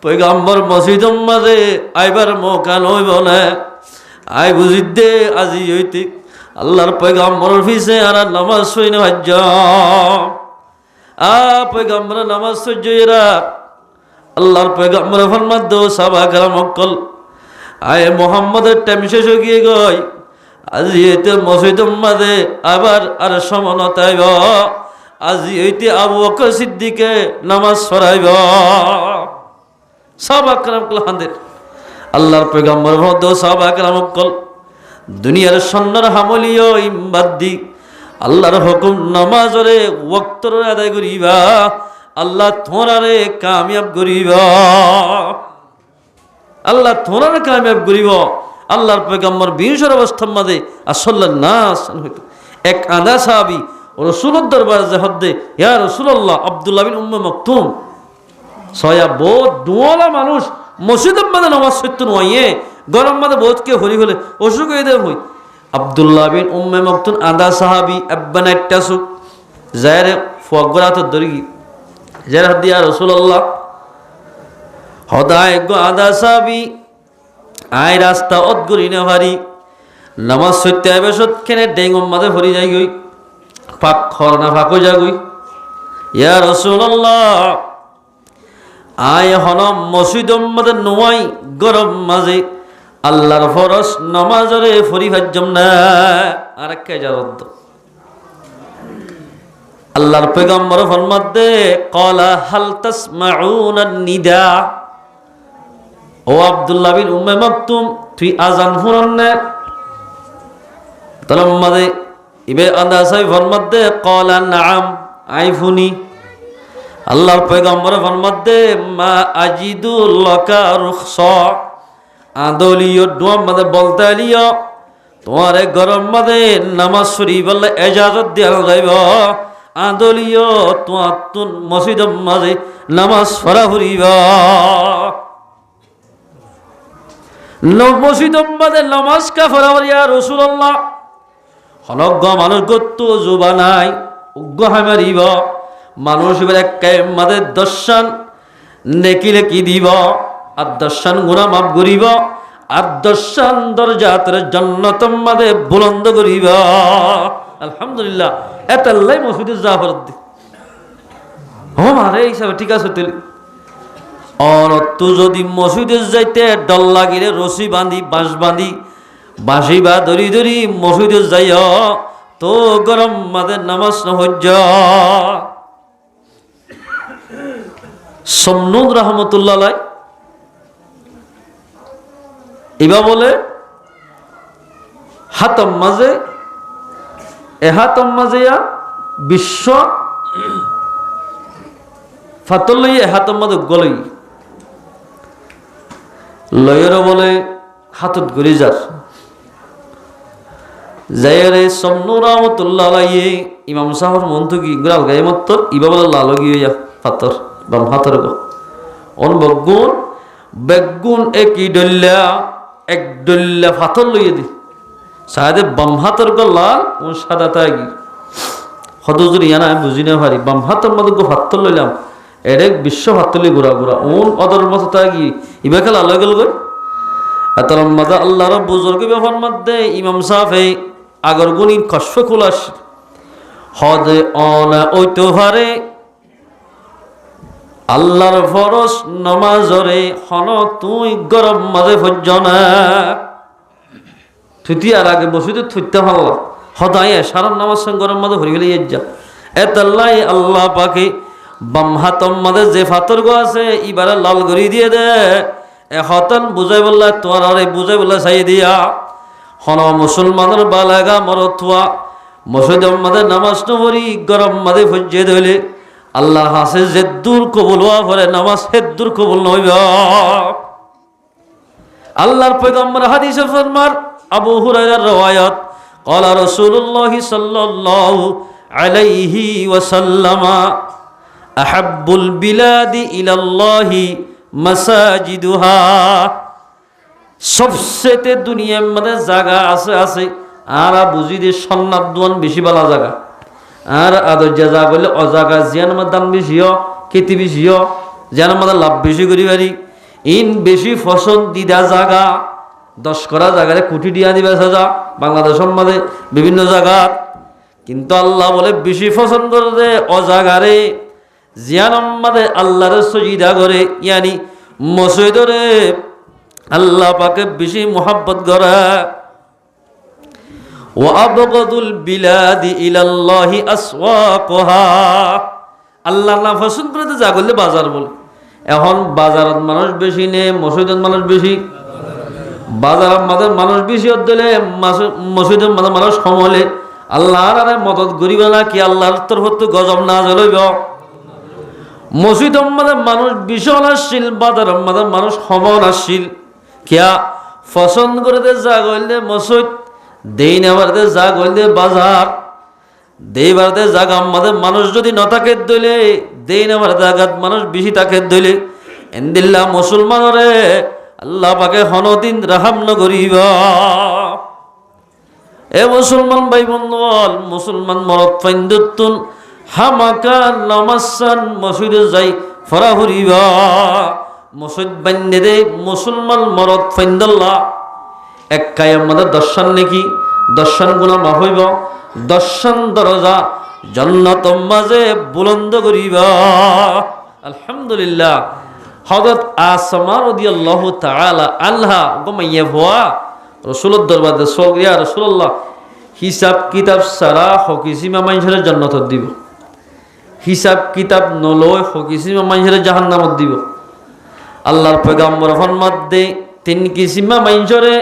পয়গম্বর মসজিদ মাঝে আইবার মৌকা লই বলে আই বুঝি দে আজি হইতে আল্লাহর পয়গম্বর ফিসে আর নামাজ সইনে হজ্জ পয়গম্বর নামাজ সজ্জরা আল্লাহর পয়গম্বর ফরমাত দো সাহাবা کرام অকল আয় মুহাম্মদের টাইম শেষ হয়ে গিয়ে গই আজি এতে মসজিদ মাঝে আবার আর সমানতাইব আজি হইতে আবু বকর সিদ্দিকে নামাজ পড়াইব সাহাবা کرام কল হাঁদের আল্লাহর পয়গম্বর দো সাহাবা کرام অকল দুনিয়ার সন্ন্যার হামলিও ইমবাদ্দি আল্লাহর হুকুম নামাজরে ওয়াক্তর আদায় করিবা আল্লাহ তোরারে কামিয়াব করিবা আল্লাহ তোরারে কামিয়াব করিব আল্লাহর পয়গম্বর বিংশের অবস্থার মাঝে আসল্লাহ নাস হইতো এক আধা সাহাবী রাসূলের দরবারে যে হদ্দে ইয়া রাসূলুল্লাহ আব্দুল্লাহ বিন উম্মে মাকতুম ছয়া বহুত দুয়ালা মানুষ মসজিদের মধ্যে নামাজ পড়তে নয় গরম মধ্যে বহুত কে হরি হলে অসুখ হয়ে দেয় হই আব্দুল্লাহ বিন উম্মে মাকতুম আধা সাহাবী আব্বানা ইত্তাসু জায়রে ফুয়াগরাত দরি জায়রে হদ্দে ইয়া রাসূলুল্লাহ হদায় গো আধা সাহাবী আই রাস্তা অদগুরি না ভারি নামাজ সত্যি আইবে সৎখেনে ডেঙ্গম মাঝে ভরি যাই গই পাক খর না ফাঁকো যা গই ইয়া রাসূলুল্লাহ আয় হন মসজিদম মাঝে নোয়াই গরম মাঝে আল্লাহর ফরজ নামাজরে ফরি ভাজ্যম না আর কে জারদ আল্লাহর পয়গম্বর ফরমাতে ক্বালা হাল তাসমাউনা নিদা ও আব্দুল্লাহ বিন উম্মে মাকতুম তুই আজান শুনন না তলম্মাদে ইবে আন্দাসাই ফরমাতে ক্বালা নাআম আইফুনি আল্লাহর পয়গম্বর ফরমাতে মা আজিদু লাকা রুখসা আদলিও দোয়া মাদে বলতে লিও তোমারে গরম মাদে নামাজ শরীফ বলে ইজাজত দেওয়া যাইব আদলিও তোমার তুন মসজিদের মাঝে নামাজ পড়া হইবা মসজিদের মাঝে নামাজ কা পড়া ইয়া রাসূলুল্লাহ হনজ্ঞ মানুষ গত্ত জুবা নাই উগ্র হামারিব মানুষ একে মাদে দর্শন নেকিলে কি দিব আর দর্শন গুণা মাফ করিব আর দর্শন দরজাতের জান্নাত মাদে বুলন্দ করিব আলহামদুলিল্লাহ এতাল্লাই মসজিদে জাফর দি ও মারে হিসাবে ঠিক আছে তুই অনত্তু যদি মসজিদে যাইতে ডল লাগিলে রশি বাঁধি বাঁশি বা ধরি ধরি মসজিদে যাইও তো গরম মাদে নামাজ নহজ্জ সমনুদ রহমতুল্লাহ আলাই ইবা বলে হাতম মাঝে এহাতম মাঝে বিশ্ব ফাতল লই এহাতম মাঝে গলই লয়ের বলে হাতত গড়ি যার যাইরে সমনু রহমতুল্লাহ আলাইহি ইমাম সাহর মন্তু কি গ্রাল গায়ে মত্তর ইবা বলে লালো গিয়া ফাতর বাম হাতর গো অন বেগুন একই ডল্লা এক ডল্লা ফাতর লইয়ে দি সাদে বাম হাতর গো লাল ও সাদা তাগি হদুজুর ইয়ানা বুঝি না পারি বাম হাতর মধ্যে গো ফাতর লইলাম এরেক বিশ্ব ফাতলি গুড়া ওন অদর মতো তাগি ইবা খেলা লই গেল গো এতর মজা আল্লাহ রব বুজুর্গ ব্যাপার মধ্যে ইমাম সাহেব আগর গুণীর কষ্ট খোলাস হদে অনা ওইতো হারে আল্লাহর ফরজ নমাজরে হন তুই গরম মাঝে ভজ্জ না থুতি আর আগে বসিতে থুইতে ভালো হদায় সারান নামাজ গরম মাঝে ভরি ফেলে যা এতাল্লাই আল্লাহ পাকে বাম হাতম মাঝে যে ফাতর গো আছে ইবারে লাল গড়ি দিয়ে দে এখন বুঝাই বললা তোমার আরে বুঝাই বললা চাই দিয়া হন মুসলমানের বালাগা মরথুয়া মসজিদ মাঝে নামাজ নবরি গরম মাঝে ভজ্জে ধইলে আল্লাহ হাসে যে দূর কবুল হওয়া পরে নামাজ হেদ্দুর কবুল নইব আল্লাহর পয়গম্বর হাদিসে ফরমান আবু হুরায়রার রওয়ায়াত قال رسول الله صلى الله عليه وسلم احب البلاد الى الله مساجدها সবচেয়ে দুনিয়ার মধ্যে জায়গা আছে আর বুঝি দে সন্ন্যাত দোয়ান বেশি ভালো জায়গা আর আদর যা বললে অজাগা জিয়ান মার দাম বেশিও খেতি বেশিও জিয়ান মার লাভ বেশি করি পারি ইন বেশি ফসল দিদা জায়গা 10 করা জায়গায় কোটি দিয়া দিবে সাজা বাংলাদেশের মধ্যে বিভিন্ন জায়গা কিন্তু আল্লাহ বলে বেশি ফসল করে দে অজাগারে জিয়ান মাদে আল্লাহর সজিদা করে ইয়ানি মসজিদরে আল্লাহ পাকে বেশি মোহাব্বত করে ওয়াবগদুল বিলাদি ইলাল্লাহি আসওয়াকুহা আল্লাহ না পছন্দ করে যা করলে বাজার বলে এখন বাজারত মানুষ বেশি নে মসজিদত মানুষ বেশি বাজারের মধ্যে মানুষ বেশি দিলে মসজিদের মধ্যে মানুষ কম হলে আল্লাহর আরে মদত করিবে না কি আল্লাহর তরফ তো গজব না জ্বলইব মসজিদের মধ্যে মানুষ ভীষণ আসছিল বাজারের মধ্যে মানুষ কমন আসছিল কিয়া পছন্দ করে যা করলে মসজিদ দেই নেবার যা করলে বাজার দেইবারতে জাগা আমাদের মানুষ যদি ন থাকে দইলে দেই নাবার জাগাত মানুষ বেশি থাকে দইলে এন্দিল্লা মুসলমানরে আল্লাহ পাকে হনদিন রাহাম নগরিবা। এ মুসলমান ভাই বন্ধুল, মুসলমান মরদ ফাইন্দুতুন হামাকা নামাসান মসজিদে যাই ফরাহুরিবা। মসজিদ বান্ধে দে মুসলমান মরদ ফাইন্দল্লাহ একাই আমাদের দর্শন নাকি দর্শন গুণা মাফ হইব, দর্শন দরজা জান্নাত মাঝে বুলন্দ করিবা। আলহামদুলিল্লাহ। হযরত আসমা রাদিয়াল্লাহু তাআলা আনহা গমাইয়া ভোয়া রাসূলের দরবারে সগিয়া রাসূলুল্লাহ হিসাব কিতাব সারা হকিসিমা মানুষের জান্নাত দিব, হিসাব কিতাব নলয় হকিসিমা মানুষের জাহান্নামত দিব। আল্লাহর পয়গম্বর ফরমাত দে তিন কিসিমা মানুষরে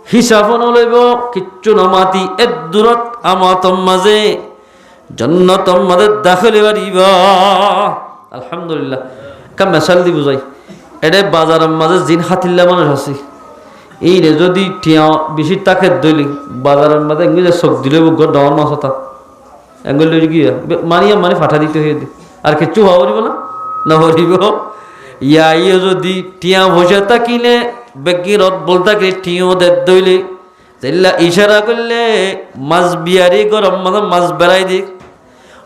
হিসাব নলইব কিচ্ছু নমাতি এর দূরত আমাতম মাঝে জান্নাতম মাঝে দাখিল করিবা। আলহামদুলিল্লাহ। কাম মেসাল দি বুঝাই এটা বাজারের মাঝে জিন হাতিল্লা মানুষ আছে, এই রে যদি টিয়া বেশি তাকে দইলি বাজারের মাঝে এগুলো চোখ দিলে ডর মাছ হতা এগুলো কি মানিয়া মানে ফাটা দিতে হয়ে দি আর কিচ্ছু হওয়া হরিব না হরিব। ইয়া ইয়ে যদি টিয়া বসে থাকিলে বেগি রদ বলতাকে টিও দে দইলে যেল্লা ইশারা করলে মাছ বিয়ারি গরম মাঝে মাছ বেড়াই দিক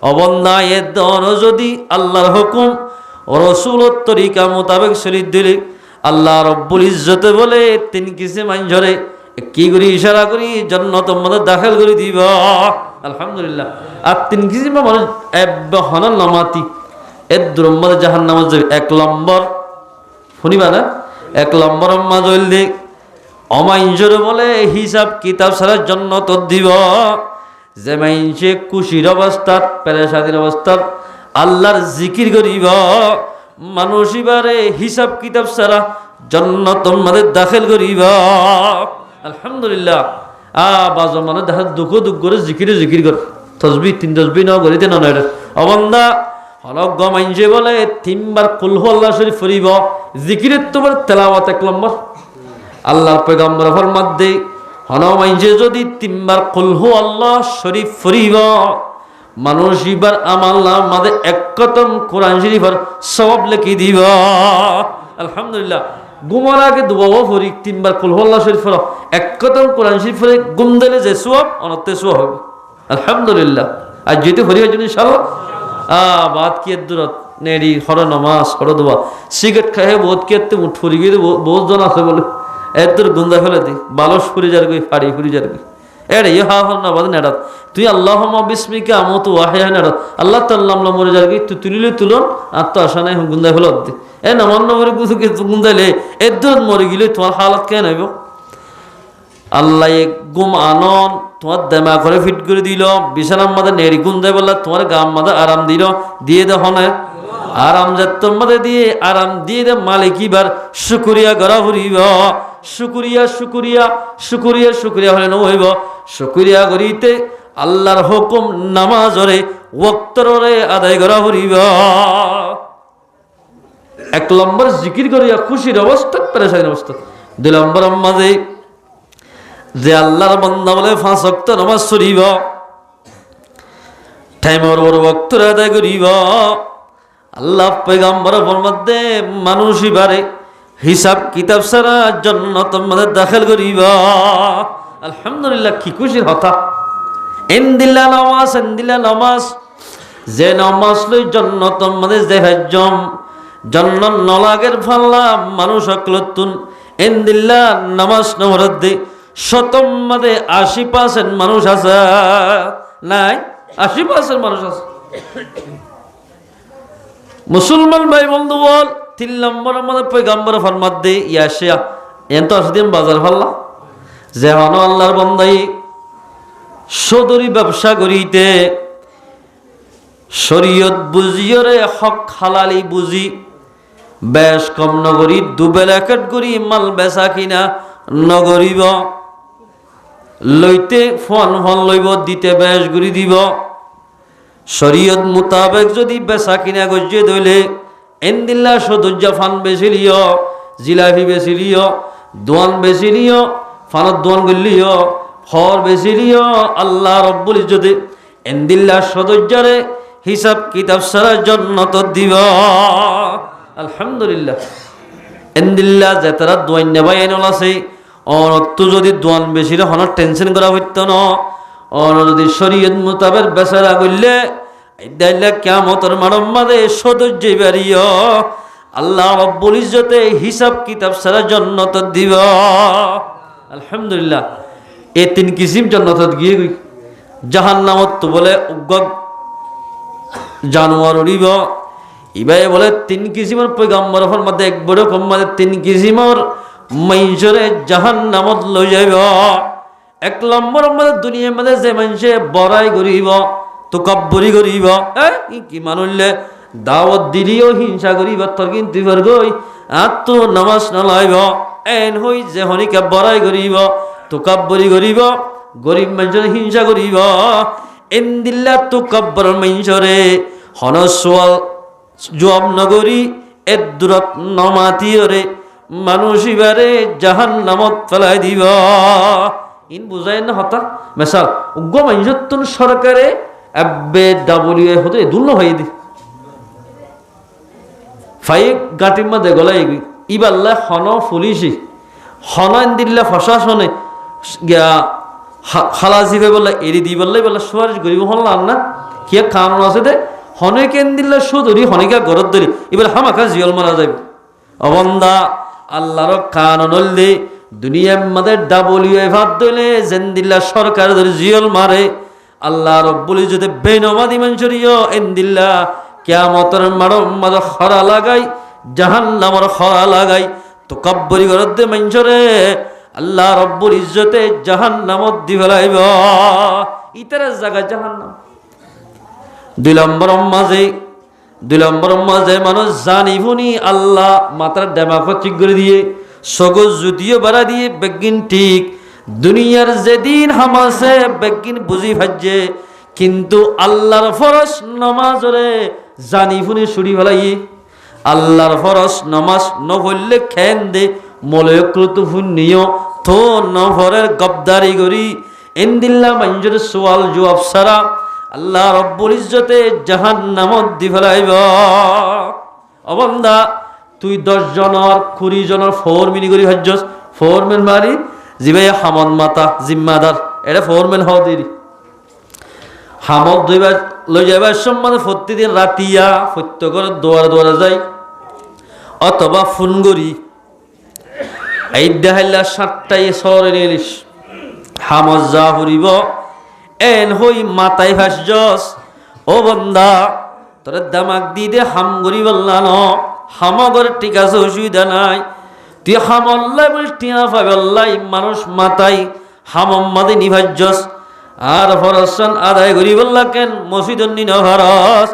অবন্ধা এ দন যদি আল্লাহর হুকুম রসুলের তরিকা মোতাবেক শরীর দিলে আল্লাহ রব্বুল ইজ্জতে বলে তিন কিসে মাইনঝরে কি করি ইশারা করি জান্নাত মধ্যে দাখিল করে দিব। আলহামদুলিল্লাহ। আর তিন কিসিমা মানুষ হনান নামাতি এর দুরম্মদে জাহান্নামে যাবে। এক নম্বর শুনিবা না, এক নম্বর আম্মা জলদি অমাইনঝরে বলে হিসাব কিতাব ছাড়া জান্নাত দিব। যে মাইনসে খুশির অবস্থাত পেরেশানির অবস্থাত আল্লাহর জিকির করিব মানুষ এবারে হিসাব কিতাব ছাড়া জান্নাতের মধ্যে দাখিল করিব। আলহামদুলিল্লাহ। বাজ মানে দেখা দুঃখ দুঃখ করে জিকিরে জিকির কর তসবি তিন তসবি ন করিতে না নয় অবন্ধা হলক গমাইনছে বলে তিনবার কুল হু আল্লাহ শরীফ ফরিব জিকিরের তোমার তেলাওয়াত এক নম্বর। আল্লাহর পয়গম্বর ফরমাত দে হন মাইনছে যদি তিনবার কুল হু আল্লাহ শরীফ ফরিব মানুষ এবার আমার আমাদের এক কতম কোরআন শরীফের সওয়াব লিখি দিব। আলহামদুলিল্লাহ। ঘুমার আগে দুবাও ফরি তিনবার কুল হু আল্লাহ শরীফ ফর এক কতম কোরআন শরীফ ফরে গুম দিলে যে সওয়াব অনতে সওয়াব হবে। আলহামদুলিল্লাহ। আর যেতে ফরি হয় ইনশাআল্লাহ। বাদ কি দূরত নেড়ি হর নমাজ হর দোয়া সিগারেট খাই বহুত কি উঠ ফুরি গিয়ে বহুত জন আছে বলে এত গুন্দা ফেলে দি বালস ফুরি যার গই ফাড়ি ফুরি যার গই এড়ে হা হল না বাদ নেড়াত তুই আল্লাহুম্মা বিসমিকা আমুতু ওয়া আহইয়া নেড়াত আল্লাহ তাআলা নাম মরে যার গই তুই তুলিলে তুলন আর তো আশা নাই গুন্দা ফেলে দি এ নমন মরে গুছু কে গুন্দাইলে এত দূর মরে গিলে তোমার হালত কেন হইব। আল্লাহ এক গুম আনন তোমার দেমা করে ফিট করে দিল বিছানার মাঝে নেড়ি গুন্দাই বললা তোমার গাম মাঝে আরাম দিল দিয়ে দে হনে আরাম যাত্তর মাঝে দিয়ে আরাম দিয়ে দে মালিক এবার শুকরিয়া গড়া ফুরিব। শুকরিয়া শুকরিয়া শুকরিয়া শুকরিয়া হলে নহইব শুকরিয়া করিতে আল্লাহর হুকুম নামাজরে ওয়াক্তরে আদায় করা ফুরিব। এক নম্বর জিকির করিয়া খুশির অবস্থা পেরেশানির অবস্থা। দুই নম্বর মাঝে যে আল্লাহর বান্দা বলে 5 ওয়াক্ত নামাজ পড়িব টাইমর বড় ওয়াক্ত আদায় করিব। আল্লাহ পয়গম্বর ফরমাতে মানুষ এবারে হিসাব কিতাব ছাড়া জান্নাতের মধ্যে দাখিল করিব। আলহামদুলিল্লাহ। কি খুশির কথা। ইনদিল্লা নামাজ যে নামাজ লই জান্নাতের মধ্যে দেহাজ্জম জান্নাত নলাগের ফাল্লা মানুষ আকলতুন ইনদিল্লা নামাজ নমরদ্দে শতম মধ্যে 80% মানুষ আছে নাই 80% মানুষ আছে। মুসলমান ভাই বন্ধু বল 3 নম্বর মধ্যে পয়গম্বর ফরমাত দে ইয়াশিয়া এন তো আসদিন বাজার ফাল্লা যে হন আল্লাহর বান্দাই সদরি ব্যবসা করিতে শরীয়ত বুঝিয়রে হক হালালি বুঝি বেশ কম নগরী দুবেলা কাট করি মাল বেচা কিনা নগরিব লইতে ফোন লইব দিতে বেশ গুড়ি দিব শরীয়ত মোতাবেক যদি বেচা কিনা গজ্জে দইলে এন্দিল্লা সদুজ্জা ফান বেশি লিও জিলাপি বেশি লিও দোয়ান বেশি লিও ফানত দোয়ান গলিও ফর বেশি লিও আল্লাহ রব্বুল ইজ্জতে এন্দিল্লা সদস্যরে হিসাব কিতাব সারা জান্নাত দিব। আলহামদুলিল্লাহ। এন্দিল্লা যে তারা দোয়ান নেবাই আইনল আছে অনত যদি দোয়ান বেশি হন টেনশন করা হইত ন অন যদি শরীয়ত মোতাবেক বেচারা করলে দাইলে কিয়ামতের মানব মাঝে সদস্য বাড়িও আল্লাহ রব্বুল ইজ্জতে হিসাব কিতাব সারা জান্নাত দিব। আলহামদুলিল্লাহ। এই তিন কিসিম জান্নাতত গিয়ে গই জাহান্নামত তো বলে উগ্র জানোয়ার উড়িব ইবাই বলে তিন কিসিমের পয়গম্বর মধ্যে এক বড় কম মধ্যে তিন কিসিমের মাইজরে জাহান্নামত লই যাইব। এক নম্বর মধ্যে দুনিয়ার মধ্যে যে মানুষে বড়াই করিব তকাব্বুরি করিব কি মানুষলে দাওয়াত দিলিও হিংসা করিব তোর কিন্তু গই আর তো নামাজ নলাইব এন হই যে হনিকে বড়াই করিব তকাব্বুরি করিব গরিব মানুষের হিংসা করিব এন্দিল্লা তকাব্বর মানুষরে হনসওয়াল জবাব নগরী এর দূরত নমাতিয়রে মানুষ ইবারে জাহান্নামত ফেলাই দিব। ইন বুঝাই না হতা মেসাল উগ্র মানুষত্বন সরকারে এব্বে ডাবলিউ হতে দুর্ন হয়ে দি ফাইক গাটির মধ্যে গলাই ইবাল্লা হন পুলিশি হন দিল্লা প্রশাসনে গিয়া খালাসিবে বললা এড়ি দি বললাই বললা সুপারিশ গরিব হল্লা না কি কারণ আছে দে হনে কেন দিল্লা সুদরি হনিকা গরত ধরি এবার হামাখা জিয়ল মারা যাবে অবন্দা আল্লাহর কানুন দে দুনিয়ার মধ্যে ডাবলিউ ভাত দইলে জেন্দিল্লা সরকার ধরে জিয়ল মারে আল্লাহ রব্বুল ইজ্জতে বেনমাদি মানুষরিও এন্দিল্লা কিয়ামতের মাঝে খরা লাগাই জাহান্নামের খরা লাগাই তকাব্বুরি গরত দে মানুষরে আল্লাহ রব্বুল ইজ্জতে জাহান্নামত দি ফেলাইব ইতার জায়গা জাহান্নাম। দুই নম্বর মাঝে মানুষ জানিবনি আল্লাহ মাথার ডেমাফা ঠিক করে দিয়ে সগজ জুতিও বাড়া দিয়ে বেগিন ঠিক দুনিয়ার যেদিন হামাসে বেগিন বুঝি ভাজছে কিন্তু আল্লাহর ফরজ নমাজরে জানিবনি ছুরি ফেলাই আল্লাহর ফরজ নমাজ নপড়লে খেন দে মলয়ক্রতু ফুন্নিও থো নফরের গবদারি করি এন্দিল্লা মঞ্জুর সোয়াল জবাব সারা আল্লাহ রব্বুল ইজ্জতে জাহান্নামত দি ফেলাইব। অবন্দা তুই 10 জনের 20 জনের ফোরম্যান করি ভাজ্যস ফোরম্যান মারি জিবাই হামদ মাতা জিম্মাদার এটা ফোরম্যান হওয়া দেরি হামদ দুইবার লই যাইবার সম্মানে প্রতিদিন রাতিয়া সত্য করে দোয়ারে যাই অথবা ফোন করি এই দেখাইলা 7টায় সরে নিলিস হামদ যা হরিব এন হই মাথায় ভাসজস ও বন্দা তোর দামাক দি দে হাম গরি বললা ন হামগর ঠিক আছে অসুবিধা নাই তুই হামল্লাই বলিস টিয়া পাবেল্লাই মানুষ মাথায় হামম মাদে নিভাজ্যস আর ফরসান আদায় করি বললা কেন মসজিদন নিন ফরস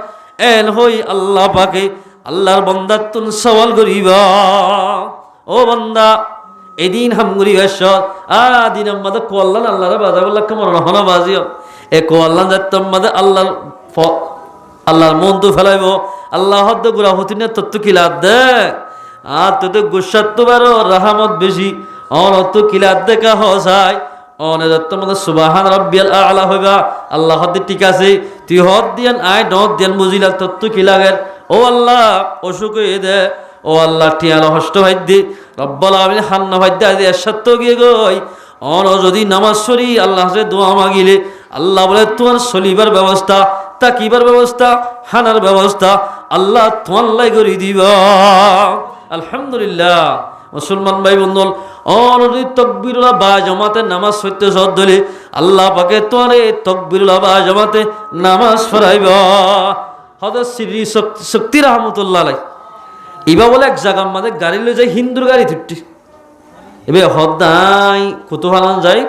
এন হই আল্লাহ পাকে আল্লাহর বন্দার তুন সওয়াল করিবা ও বন্দা এদিন হামগুড়ি ভাষ্য দিন আমাদের কোয়াল্লান আল্লাহরা বাজা বললা কেমন হনা বাজিও এ কোয়াল্লান যাত আমাদের আল্লাহর মন তো ফেলাইব আল্লাহ হদ্দ গুড়া হতি না তোর তো কিলাদ দে আর তোর তো গুসাত তো বারো রাহামত বেশি অন তো কিলাদ দেখা হসাই অনে যাত আমাদের সুবাহান রাব্বিয়াল আলা হইবা আল্লাহ হদ্দি ঠিক আছে তুই হদ দিয়ান আয় নদ দিয়ান বুঝিলা তোর তো কি লাগের ও আল্লাহ অসুখ হয়ে দে ও আল্লাহ টিয়ালো হষ্ট ভাইদ্যে রব্বুল আলামিন হান্না ভাইদ্যে আদি সত্য গিয়ে গই অন যদি নামাজ পড়ি আল্লাহ হাতে দোয়া মাগিলে আল্লাহ বলে তোমার চলিবার ব্যবস্থা তাকিবার ব্যবস্থা হানার ব্যবস্থা আল্লাহ তোমার লাই করে দিবা। আলহামদুলিল্লাহ। মুসলমান ভাই বন্ধুল অনদি তকবীরুল্লাহ বা জামাতে নামাজ পড়তে সদ্দলে আল্লাহ পাকে তোরে তকবীরুল্লাহ বা জামাতে নামাজ পড়াইবা। হযরত শ্রী শক্তি রহমাতুল্লাহ আলাইহি ইবা বলে এক জায়গার মধ্যে গাড়ি লয়ে যায় হিন্দুর গাড়ি থুটি এবে হদাই কুতুহালান যায়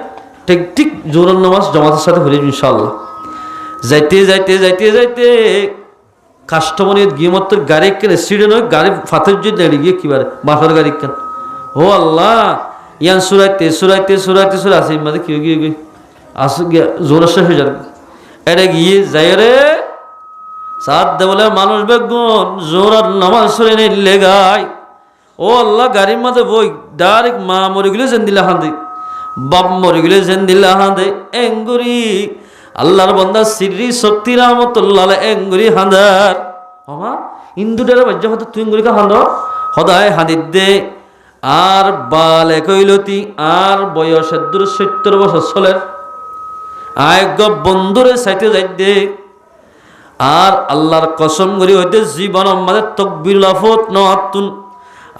ঠিক ঠিক জোহর নামাজ জামাতের সাথে পড়ি ইনশাআল্লাহ যাইতে কাস্টমারের গিয়ে মাত্র গাড়ি কেন সিঁড়ে নয় গাড়ি ফাতের যে দাঁড়িয়ে গিয়ে কিবারে বাসার গাড়ি কেন ও আল্লাহ ইয়ান সুরাইতে আসে মাঝে কি গিয়ে গিয়ে আসে গিয়ে জোর শেষ হয়ে যাবে এটা গিয়ে যাই রে সাত দে বলে মানুষ বেগুন জোর নামাজ সরে নেই লেগায় ও আল্লাহ গাড়ির মাঝে বই ডাইরেক্ট মা মরে গেলে জেন দিলা হাঁদে বাপ মরে গেলে জেন দিলা হাঁদে এঙ্গুরি আল্লাহর বান্দা সিররি শক্তি রহমতুল্লাহ এঙ্গুরি হাঁদার আমা ইন্দুটারে বাজ্য হতো তুই এঙ্গুরিকে হাঁদ সদায় হাঁদিত দে আর বালে কইলতি আর বয়সের দূর 70 বছর চলের আয়গ বন্ধুরে সাইতে যাই দে আর আল্লাহর কসম করি হইতে জীবন আমাদের তকবির আফত নতুন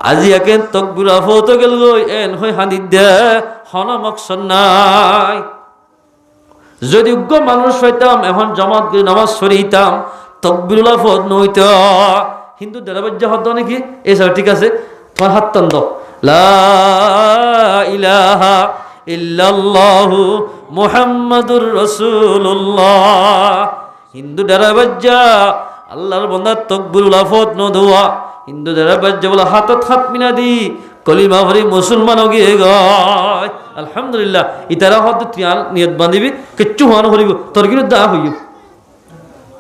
আজি একে তকবির আফত গেল এন হই হাঁদিত দে হন মকসদ নাই যদি উগ্র মানুষ হইতাম এখন জামাত করে নামাজ পড়িতাম তকবিরুল আফত নইত হিন্দু দেড়াবাজ্য হত নাকি এসব ঠিক আছে তোমার হাত টান দাও লা ইলাহা ইল্লাল্লাহু মুহাম্মাদুর রাসূলুল্লাহ হিন্দু দেড়াবাজ্যা আল্লাহর বান্দা তকবিরুল আফত ন দোয়া হিন্দু দেড়াবাজ্যা বলে হাতত হাত মিনা দি কলিমা ভরি মুসলমান গিয়ে গয় আলহামদুলিল্লাহ ইতারা হয়তো ত্রিয়াল নিয়ত বাঁধিবি কিচ্ছু হরানো হরিব তোর কিন্তু দা হইব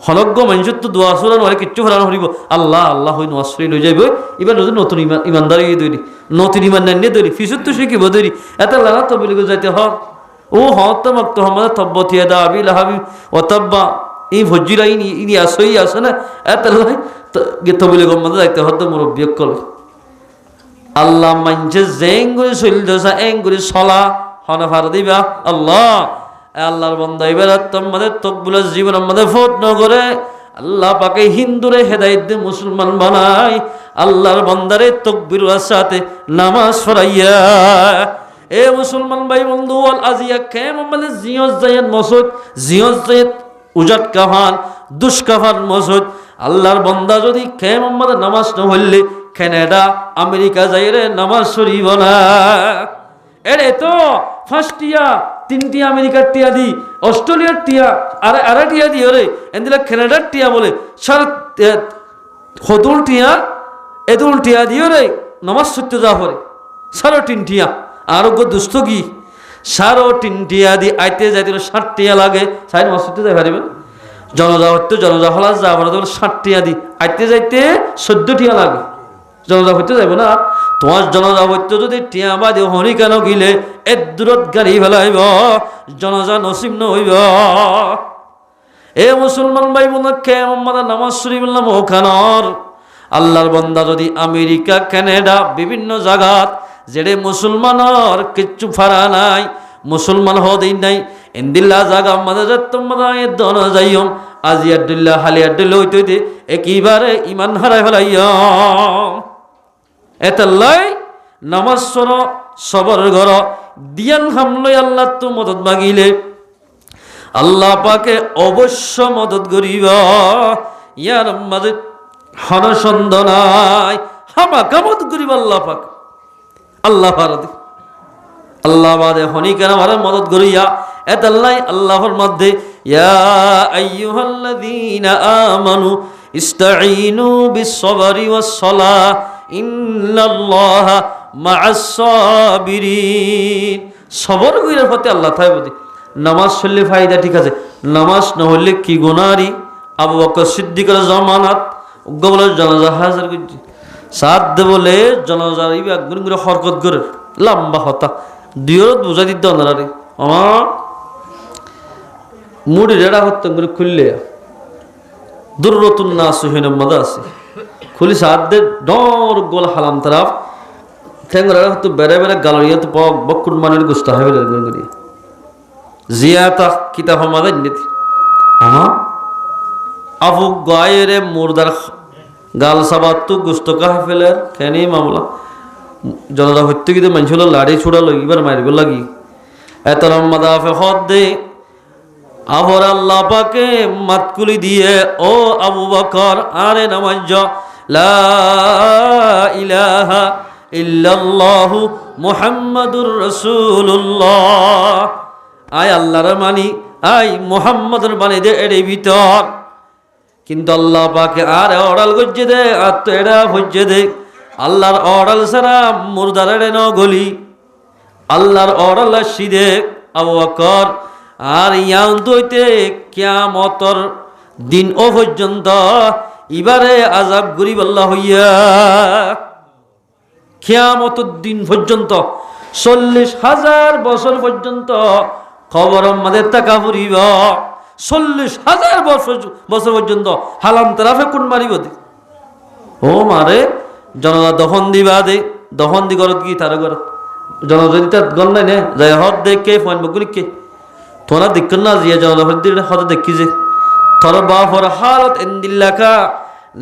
হলজ্ঞ মানুষের তো দোয়া সুরা নয় কিচ্ছু হরানো হরিব আল্লাহ আল্লাহ হই নশ্রী লই যাইব এবার নতুন ইমানদারি তৈরি নতুন ইমান নিয়ে তৈরি ফিসুর তো শিখিব তৈরি এত লাগা তো বলি যাইতে হ ও হত মক্ত হমাদ তব্বতিয়া দা আবি লাহাবি অতব্বা এই ভজ্জিরা ইনি আসই আসে না এত লাই তো বলি গম্মাদ যাইতে হতো মুরব্বী কল আল্লাহ মানছে জেঙ্গুরি চলতেছে এঙ্গুরি সলা হন ফার দিবা আল্লাহ আল্লাহর বান্দা এবার তোমাদের তকবুলের জীবন আমাদের ফোট ন করে আল্লাহ পাকে হিন্দুরে হেদায়েত দিয়ে মুসলমান বানাই আল্লাহর বান্দারে তকবীরের সাথে নামাজ পড়াইয়া এ মুসলমান ভাই বন্ধু আল আজিয়া কেম মানে জিয়ত জায়েদ মসজিদ জিয়ত জায়েদ উজাট কাফান দুষ্কাফান মসজিদ আল্লাহর বান্দা যদি কেম আমাদের নামাজ ন হইলে কানাডা আমেরিকা যাইরে নামাজ পড়িব না এরে তো ফার্স্ট টিয়া 3টি আমেরিকার টিয়া দি অস্ট্রেলিয়ার টিয়া আরে টিয়া দি ওরে এন্দিলা কানাডার টিয়া বলে সার হদুল টিয়া এদুল টিয়া দি ওরে নামাজ সত্য যা পড়ে সারো 3 টিয়া আরোগ্য দুস্থ কি সারো 3 টিয়া দি আইতে যাইতে 60 টিয়া লাগে সাই নামাজ সত্য যাই পারিবেন জনজা হতে জনজা হলা যা বড় 60 টিয়া দি আইতে যাইতে 14 টিয়া লাগে জনজা হইতে যাইব না তোমার জনজা হইতে যদি টিয়া বাদে হরি কেন গিলে এর দূরত গাড়ি ফেলাইব জনজা নসিব নহইব এ মুসলমান ভাই বোন কেমন নামাজ শরীফ বললাম ওখানর আল্লাহর বান্দা যদি আমেরিকা কানাডা বিভিন্ন জায়গাত যেড়ে মুসলমানর কিচ্ছু ফারা নাই মুসলমান হদেই নাই ইন্দিল্লা জায়গা আমাদের তোমাদের দন যাইম আজি আব্দুল্লাহ হালি আব্দুল্লাহ হইতে একেবারে ইমান হারাই ফেলাইয়া এতাল্লাই নামাজ সর সবর ঘর দিয়ান হামলই আল্লাহ তো মদত মাগিলে আল্লাহ পাকে অবশ্য মদত করিব ইয়ার মাঝে হনসন্দ নাই হামাকা মদত করিব আল্লাহ পাক আল্লাহ পারদি আল্লাহ বাদে হনি কেন আমার মদত করিয়া এতাল্লাই আল্লাহর মধ্যে ইয়া আইয়ুহাল্লাযীনা আমানু ইস্তাঈনু বিস-সাবরি ওয়াস-সালাহ ইন্নাল্লাহা মা'আস সাবিরিন সবর কইরার প্রতি আল্লাহ থাকবে নামাজ পড়লে ফায়দা ঠিক আছে নামাজ না হলে কি গুনাহরি আবু বকর সিদ্দিকের জামানাত বলে জানাজা হাজির করছি সাত দে বলে জানাজার ইবা গুন গুন হরকত করে লম্বা হতা দুইরত বুঝাই দিতে ওনারে আমার মুড়ি রেডা হতে করে খুললে দুররতুন নাস হইনা মজা আছে খুলি সাত দে ডর গোল হালাম তারাফ ঠেঙ্গরা হতো বেড়ে বেড়ে গালরিয়া তো পক বকুর মানের গুস্তা হবে গরি জিয়াতা কিতাব আমাদের নিতি হ্যাঁ আবু গায়েরে মুর্দার গাল সাবাত তো গুস্ত কাহে ফেলে কেনি মামলা জনতা হইতে কিন্তু মানুষ হলো লাড়ি ছুড়ালো এবার মারিব লাগি এত লম্বা দাফে হদ দে আবর আল্লাহ পাকে মাতকুলি দিয়ে ও আবু বকর আরে নামাজ লা ইলাহা ইল্লাল্লাহু মুহাম্মাদুর রাসূলুল্লাহ আয় আল্লাহর মানি আয় মুহাম্মাদের বাণী দে এর ভিতর কিন্তু আল্লাহ পাকে আর অড়াল গজ্জে দে আর তো এরা ভজ্জে দে আল্লাহর অড়াল সারা মুর্দার এড়ে ন গলি আল্লাহর অড়াল সিদে আবু বকর আর ইয়ান দইতে কিয়ামতর দিন ও পর্যন্ত ইবারে আযাব গরিব আল্লাহ হইয়া কিয়ামতের দিন পর্যন্ত 40,000 বছর পর্যন্ত কবর আমাদের টাকা ফুরিব 40,000 বছর পর্যন্ত হালাম তারাফে কোন মারিব দে ও মারে জনতা দহন দিবা দে দহন দি করত কি তার ঘর জনতা গণ নাই নে যাই হদ দেখে ফোন বগুলি কে তোরা দেখ না জিয়া জনতা হদ দেখি যে তোর বাপর হালত ইন্দিল্লাকা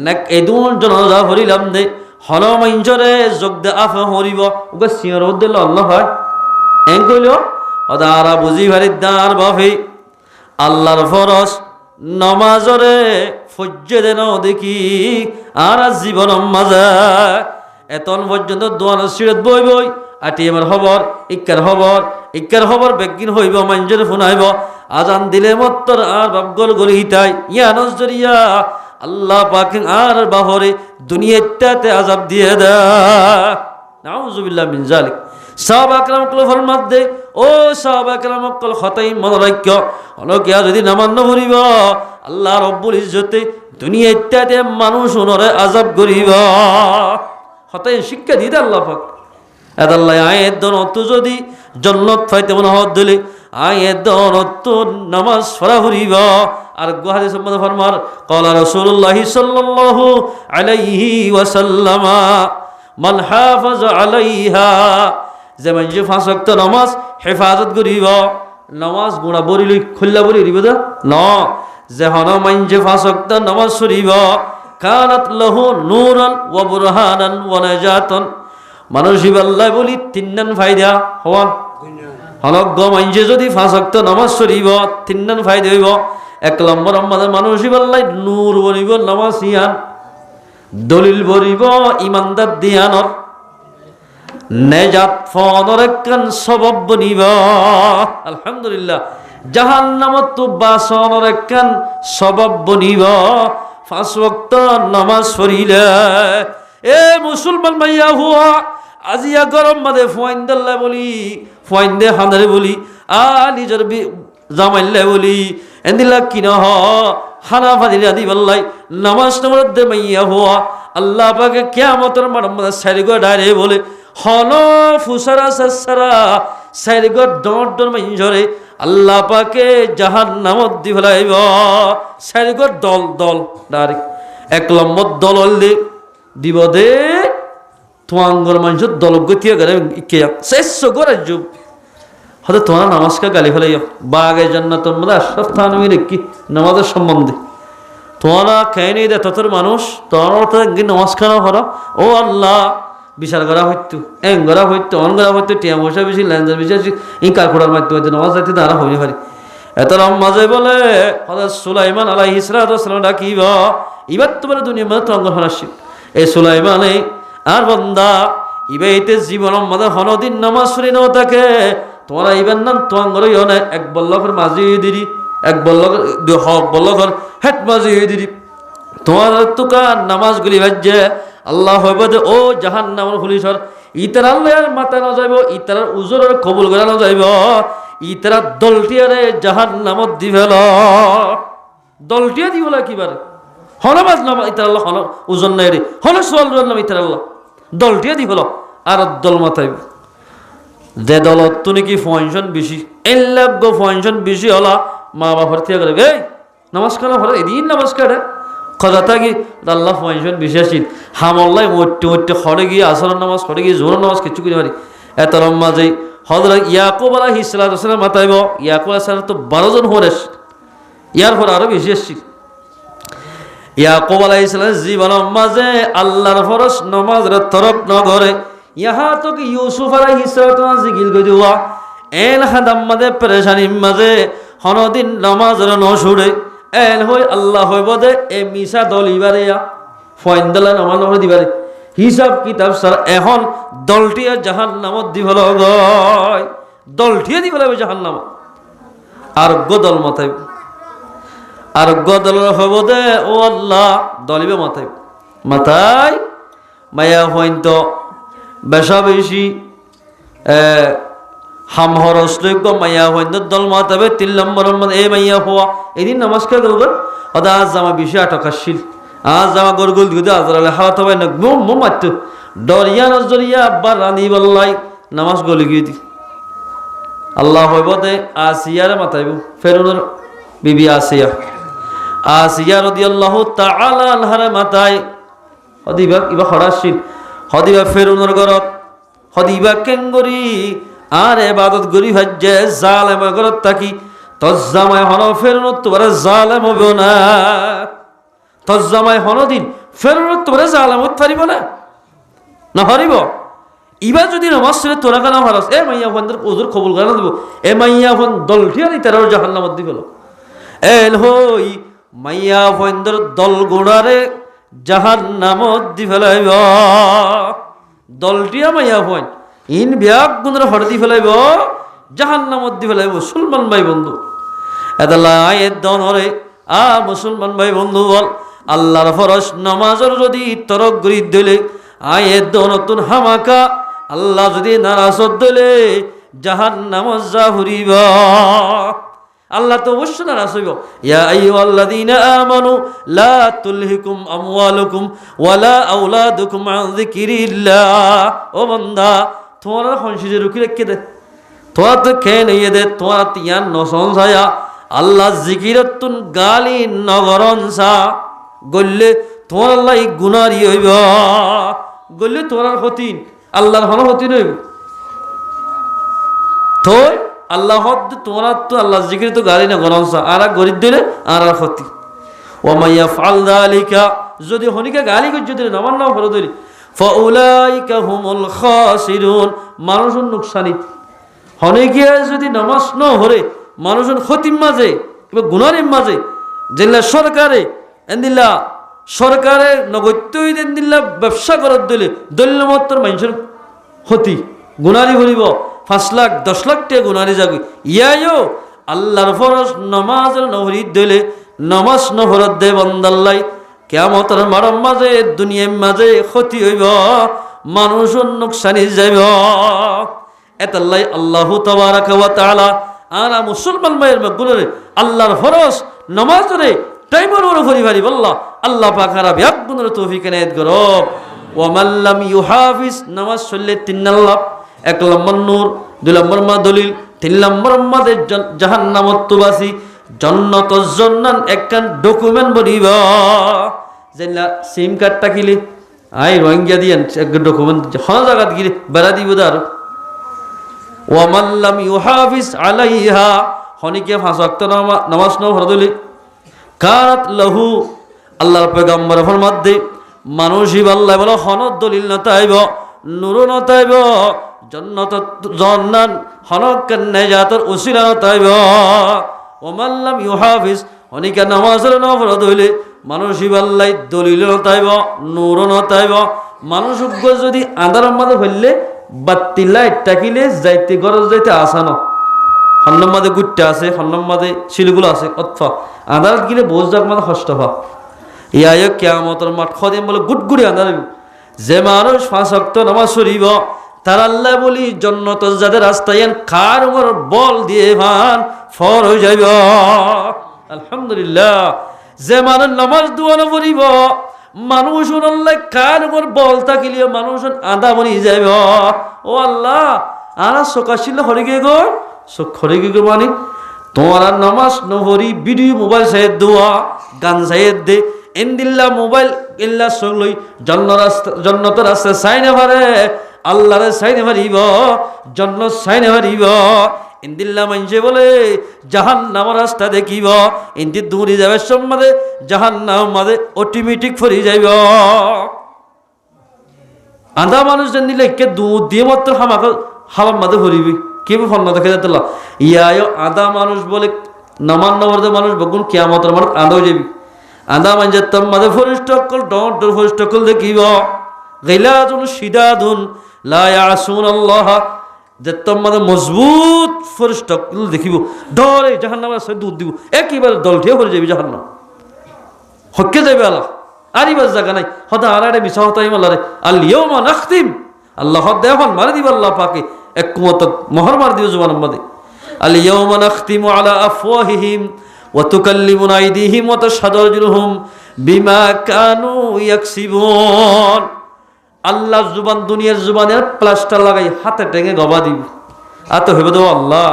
নাক এদুন জনতা হরিলাম দে হল মাইঞ্জরে যোগ দে আফা হরিব ওকে সিয়র দিল আল্লাহ হয় এন কইল অদারা বুঝি ভারি দার বাফে আল্লাহর ফরজ নমাজরে ফজ্জে দেন দেখি আর জীবন মাজা এতন পর্যন্ত দোয়ান সিরত বই বই আটিএমের খবর ইক্কার খবর বেগিন হইব মাঞ্জরে ফোনাইব আজান দিলে মত্তর আর বাপগল গলি হিতাই ইয়া নজরিয়া আল্লাহ পাক আর বাহরে দুনিয়াতে আযাব দিয়ে দা নাউযুবিল্লাহ মিন যালিক সাহাবা کرام কল ফরমাত দে ও সাহাবা کرام কল খতাই মনোরাক্য অলকিয়া যদি নামান্য করিব আল্লাহ রব্বুল ইজ্জতে দুনিয়াতে মানুষ ওনরে আযাব করিব খতাই শিক্ষা দিতে আল্লাহ পাক আল্লাহ আয়াত দনত যদি জান্নাত পাইতে মন হদ দিলে আয়াত দনত নামাজ পড়া করিব আর হাদিস সম্বন্ধে ফরমার ক্বালা রাসূলুল্লাহ সাল্লাল্লাহু আলাইহি ওয়াসাল্লাম মান হাফাজা আলাইহা যে মানুষ 5 ওয়াক্ত নামাজ হেফাজত করিব নামাজ গুণা বরিলি খুল্লা বলি দিব না যে হন মানুষ 5 ওয়াক্ত নামাজ পড়িব কানাত লাহু নূরান ওয়া বুরহানান ওয়া নাজাতান মানুষ আল্লাহ বলি তিননান ফায়দা হওয়া হলক গ মানুষ যদি 5 ওয়াক্ত নামাজ পড়িব তিননান ফায়দা হইব 1 নম্বর আমাদের মানুষ আল্লাহ নূর বলিব নামাজ ইয়ান দলিল বলিব ইমানদার দিয়ানর নেজাত ফনর একখান সবব বনিব আলহামদুলিল্লাহ জাহান্নামত তো বাসনর একখান সবব বনিব 5 ওয়াক্ত নামাজ পড়িলে এ মুসলমান মাইয়া হুয়া আজিয়া গরম মাদে ফোয়াইন্দাল্লাহ বলি ফোয়াইন্দে হাঁদারে বলি নিজের জামাইল্লা বলি এন্দিল্লা কিনা হ হানা ফাদিলা দিবাল্লাই নামাজ মধ্যে মাইয়া হুয়া আল্লাহ পাকে কিয়ামতের মাঠে সাইরগো ডাইরে বলে হন ফুসারা সাসারা সাইরগো ডর ডর মাইঞ্জরে আল্লাহ পাকে জাহান্নামত দি ফেলাইব সাইরগো দল দল ডাইরেক্ট 1 নম্বর দল হইলে দিব দে তোমাঙ্গর মানুষের দল গতিয়া গেলে কে শেষ রাজ্য হয়তো তোমার নামাজকে গালি ফেলাইও বাগে জান্নাতের মধ্যে আশরাফ থানবী রেখি নামাজের সম্বন্ধে তোমরা খেয়ে নিয়ে দে তোর মানুষ তোমরা তো একদিন নামাজ খানা করো ও আল্লাহ বিচার করা হইতো এং করা হইতো অন করা হইতো টিয়া পয়সা বেশি লেনদেন বেশি ই কারকুড়ার মাধ্যমে নামাজ যাইতে তারা হইনি পারি এত মাঝে বলে হযরত সুলাইমান আলাইহিস সালাম ডাকিব এবার তোমার দুনিয়ার মধ্যে তঙ্গ হাসি এই সুলাইমানে আর বান্দা ইবাইতে জীবন মধ্যে হনদিন নামাজ পড়ি ন থাকে তোমরা ইবার নাম তোয়াঙ্গর ইয়নে 1 বল্লকের মাঝে দিদি 1 বল্লকের 2 বল্লকের হেট মাঝে দিদি তোমার তুকা নামাজগুলি বাজে আল্লাহ হইবদে ও জাহান্নামের পুলিশর ইতার আল্লাহর মাথা না যাইব ইতার উজুরের কবুল করা না যাইব ইতার দলটিয়ারে জাহান্নামত দিবেল দলটিয়া দিবলা কিবারে হনবাজ নাম ইতার আল্লাহ হন ওজন নাই রে হন সোয়াল নাম ইতার আল্লাহ দলটিয়া দিবেল আর দল মাথাইব যে দলত তুমি কি ফাংশন বেশি এল্লাগ ফাংশন বেশি হলা মা বাবার থেকে করে এই নমস্কার হলো এদিন নমস্কার কথা থাকি আল্লাহ ফাংশন বেশি আসিল হামল্লাই মোটে খড়ে গিয়ে আসরের নামাজ খড়ে গিয়ে জোর নামাজ কিছু করে পারি এত লম্বা যে হজরত ইয়াকুব আলাইহিস সালাম মাতাইব ইয়াকুব আলাইহিস সালাম তো 12 জন হরেস ইয়ার পর আরো বেশি আসছিল ইয়াকুব আলাইহিস সালাম জীবনের মাঝে আল্লাহর ফরজ নামাজের তরফ ন করে यहाँ तो कि यूसुफ अलैहिस सलाम जिकिर कर दिया एल हदम मदे परेशानी मजे हनो दिन नमाज न छुड़े एल होय अल्लाह होय बदे ए मिसा दलिबारे या ফাইন্দালা নামাজ নফর দিবারে হিসাব কিতাব স্যার এখন দলটিয়া জাহান্নামত দিবল গয় দলটিয়া দিবল জাহান্নাম আর গদল মাথায় আর গদল হব দে ও আল্লাহ দলিবে মাথায় মাথায় মায়া হইন্ত বেশা বেশি হাম হরস্লৈক মাইয়া হইন্ত দল মাথাবে 3 নম্বর এ মাইয়া হওয়া এদিন নমস্কার করবেন ওদা আজ জামা বেশি আটকাশীল আজ জামা গরগুল দিতে আজরালে হাওয়াতে হয় না মো মাত্র দরিয়া নজরিয়া আব্বার রানী বল্লাই নামাজ গলি গিয়ে দি আল্লাহ হইব দে আসিয়ারে মাথাইব ফেরুনের বিবি আসিয়া রাদিয়াল্লাহু তাআলা আনহার মাথায় হদিবা ইবা খরাসিন হদিবা ফেরুনের ঘরত হদিবা কেঙ্গরি আর ইবাদত গরি হজ্জে জালেমের ঘরত থাকি তজ্জামায় হন ফেরুনত তোমরা জালেম হবে না তজ্জামায় হন দিন ফেরুনত তোমরা জালেমত পারিব না না হরিব ইবা যদি নামাজ ছেড়ে তোরা কেন হারাস এ মাইয়া ফোনদের ওজোর কবুল করে দিব এ মাইয়া ফোন দলটিয়া নি তারা জাহান্নামত দি গেল এল হই মাইয়া ফোনদের দল গোড়ারে জাহান্নামত দি ফেলাইব দলটিয়া মাইয়া ফোন ইন ব্যাগ গুণের হরদি ফেলাইব জাহান্নামত দি ফেলাইব মুসলমান ভাই বন্ধু এদাল্লা আয়ের দনরে মুসলমান ভাই বন্ধু বল আল্লাহর ফরজ নামাজের যদি তরক গরি দিলে আয়ের দনতুন হামাকা আল্লাহ যদি নারাজ দিলে জাহান্নামত যা হুরিব আল্লাহ তো অবশ্য নারাজ হইব ইয়া আইয়ুহাল্লাযীনা আমানু লা তুলহিকুম আমওয়ালুকুম ওয়ালা আওলাদুকুম আন যিকিরিল্লাহ ও বান্দা তোমার হনসিজে রুকি রেখে দে তোমার তো খেয়ে নিয়ে দে তোমার তিয়ান নসন ছায়া আল্লাহ জিকিরতুন গালি নগরনসা গল্লে তোমার আল্লাহ গুনারি হইব গল্লে তোমার হতিন আল্লাহর হন হতিন হইব তো আল্লাহ তোমরা তো আল্লাহ জিকির তো গালি না গরনসা আর গরিব দিলে আর হতি ও মাইয়া ফাল যালিকা যদি হনিকা গালি করে যদি নামান নাও ফেরত দিলি ফাউলাইকা হুমুল খাসিরুন মানুষের নুকসানি হনিকে যদি নামাজ ন হরে মানুষের ক্ষতির মাঝে কিংবা গুনারের মাঝে যেগুলা সরকারে এন্দিল্লা সরকারে নগত্যই দিল্লা ব্যবসা করার দিলে দলীয় মাত্র মানুষের ক্ষতি গুনারি হরিব 5 লাখ 10 লাখ টাকা গুনারি যাবে ইয়াইও আল্লাহর ফরজ নামাজের নহরি দিলে নামাজ নহরত দে বন্দাল্লাই কিয়ামতের মারম মাঝে দুনিয়ার মাঝে ক্ষতি হইব মানুষের নুকসানি যাইব এতাল্লাই আল্লাহু তাবারাকা ওয়া তাআলা আরা মুসলমান ভাইয়ের গুণরে আল্লাহর ফরজ নামাজরে টাইমের ওর পরিবারি বল্লাহ আল্লাহ পাক আর বিয়াক গুণরে তৌফিক এনায়েত করো ওয়া মান লাম ইউহাফিজ নামাজ চললে 3 নম্বর 1 নম্বর নূর 2 নম্বর মা দলিল 3 নম্বর মাদে জাহান্নামত তুবাসি জান্নাতুজ জান্নান একখান ডকুমেন্ট বনিবা যেলা সিম কার্ডটা কিলে আই রোহিঙ্গা দিয়েন এক ডকুমেন্ট হন জায়গা গিরে বেড়া দিব দার ওয়া মান লাম ইউহাফিজ আলাইহা হনিকে 5 ওয়াক্ত নামাজ ন ফরদলি কারাত লাহু আল্লাহর পয়গম্বর ফরমাত দে মানুষই আল্লাহ বলে হনদ দলিল না তাইব নূর না তাইব জান্নাত জান্নান হনক নাজাতের উসিলা না তাইব ওয়া মান লাম ইউহাফিজ হনিকে নামাজের ন ফরদলি মানুষই আল্লাহ দলিল না তাইব নূর না তাইব মানুষ যদি আন্ধারের মধ্যে ফেললে বাতি লাইট টাকিলে যাইতে গরজ যাইতে আসানো হন্নম মাঝে গুট্টা আছে হন্নম মাঝে শিলগুলো আছে অথবা আন্ধার গিলে বোঝ যাক মানে কষ্ট পা ইয়ায় কিয়ামতের মাঠ খদিম বলে গুটগুড়ি আন্ধার যে মানুষ 5 ওয়াক্ত নামাজ পড়িব তার আল্লাহ বলি জান্নাত যাদের রাস্তায় কার উপর বল দিয়ে ভান ফর হয়ে যাইব আলহামদুলিল্লাহ যে মানুষ নামাজ দুয়ানো পড়িব মানুষ আল্লাহ কার উপর বল থাকিলে মানুষ আদা বনি যাইব ও আল্লাহ আর সকাশিল হরিগে গো সখরে গো মানে তোমার নামাজ নহরি ভিডিও মোবাইল সাইদ দোয়া গান সাইদ দে ইনদিল্লা মোবাইল ইল্লা সলই জান্নাতের রাস্তা সাইনে পারে আল্লাহরে সাইনে পারিব জান্নাত সাইনে পারিব ইনদিল্লা মানছে বলে জাহান্নামের রাস্তা দেখিব ইনদি দূরে যাবে সম্মাদে জাহান্নাম মাদে অটোমেটিক ফরি যাইব আধা মানুষ জান দিলে কে দুধ দিয়ে মাত্র হামার মাদে ফরিবি কেবি ফন্ন দেখে যেত ইয়ায় আধা মানুষ বলে নামান নবরদে মানুষ বগুন কিয়ামতের মানুষ আধাও যাবি আধা মানছে তোর মাদে ফরিষ্টকল ডর ফরিষ্টকল দেখিব গিলাদুন শিদাদুন লা ইয়াসুনাল্লাহ যে তোর মাদে মজবুত ফরিষ্টকল দেখিব ডরে জাহান্নামের সাথে দুধ দিব একেবারে দলঠিয়ে হয়ে যাবি জাহান্নাম হক্কে যাবে আল্লাহ আরিবার জায়গা নাই হতা আড়াড়ে মিশা হতাই মাল্লারে আল্লিয়াউমা নাখতিম আল্লাহ দেওয়ান মারি দিব আল্লাহ পাকে এক কুমত মোহর মার দিও জুবানের মধ্যে আলিয়াউমা নাখতিমু আলা আফওয়াহিহিম ওয়া তুকাল্লিমুনা আইদিহিম ওয়া তাশহাদু আরজুলুহুম বিমা কানু ইয়াকসিবুন আল্লাহ জুবান দুনিয়ার জুবানের প্লাস্টার লাগাই হাতে টেঙে গবা দিব আর তো হবে তো আল্লাহ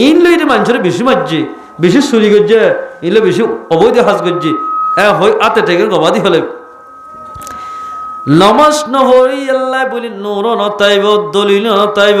ইন লইতে মানুষের বেশি মারছে বেশি চুরি করছে এলে বেশি অবৈধ হাজ করছে হই আতে থেকে গবাদি হলে নমাজ নহরি আল্লাহ বলি নূর নতাইব দলিল নতাইব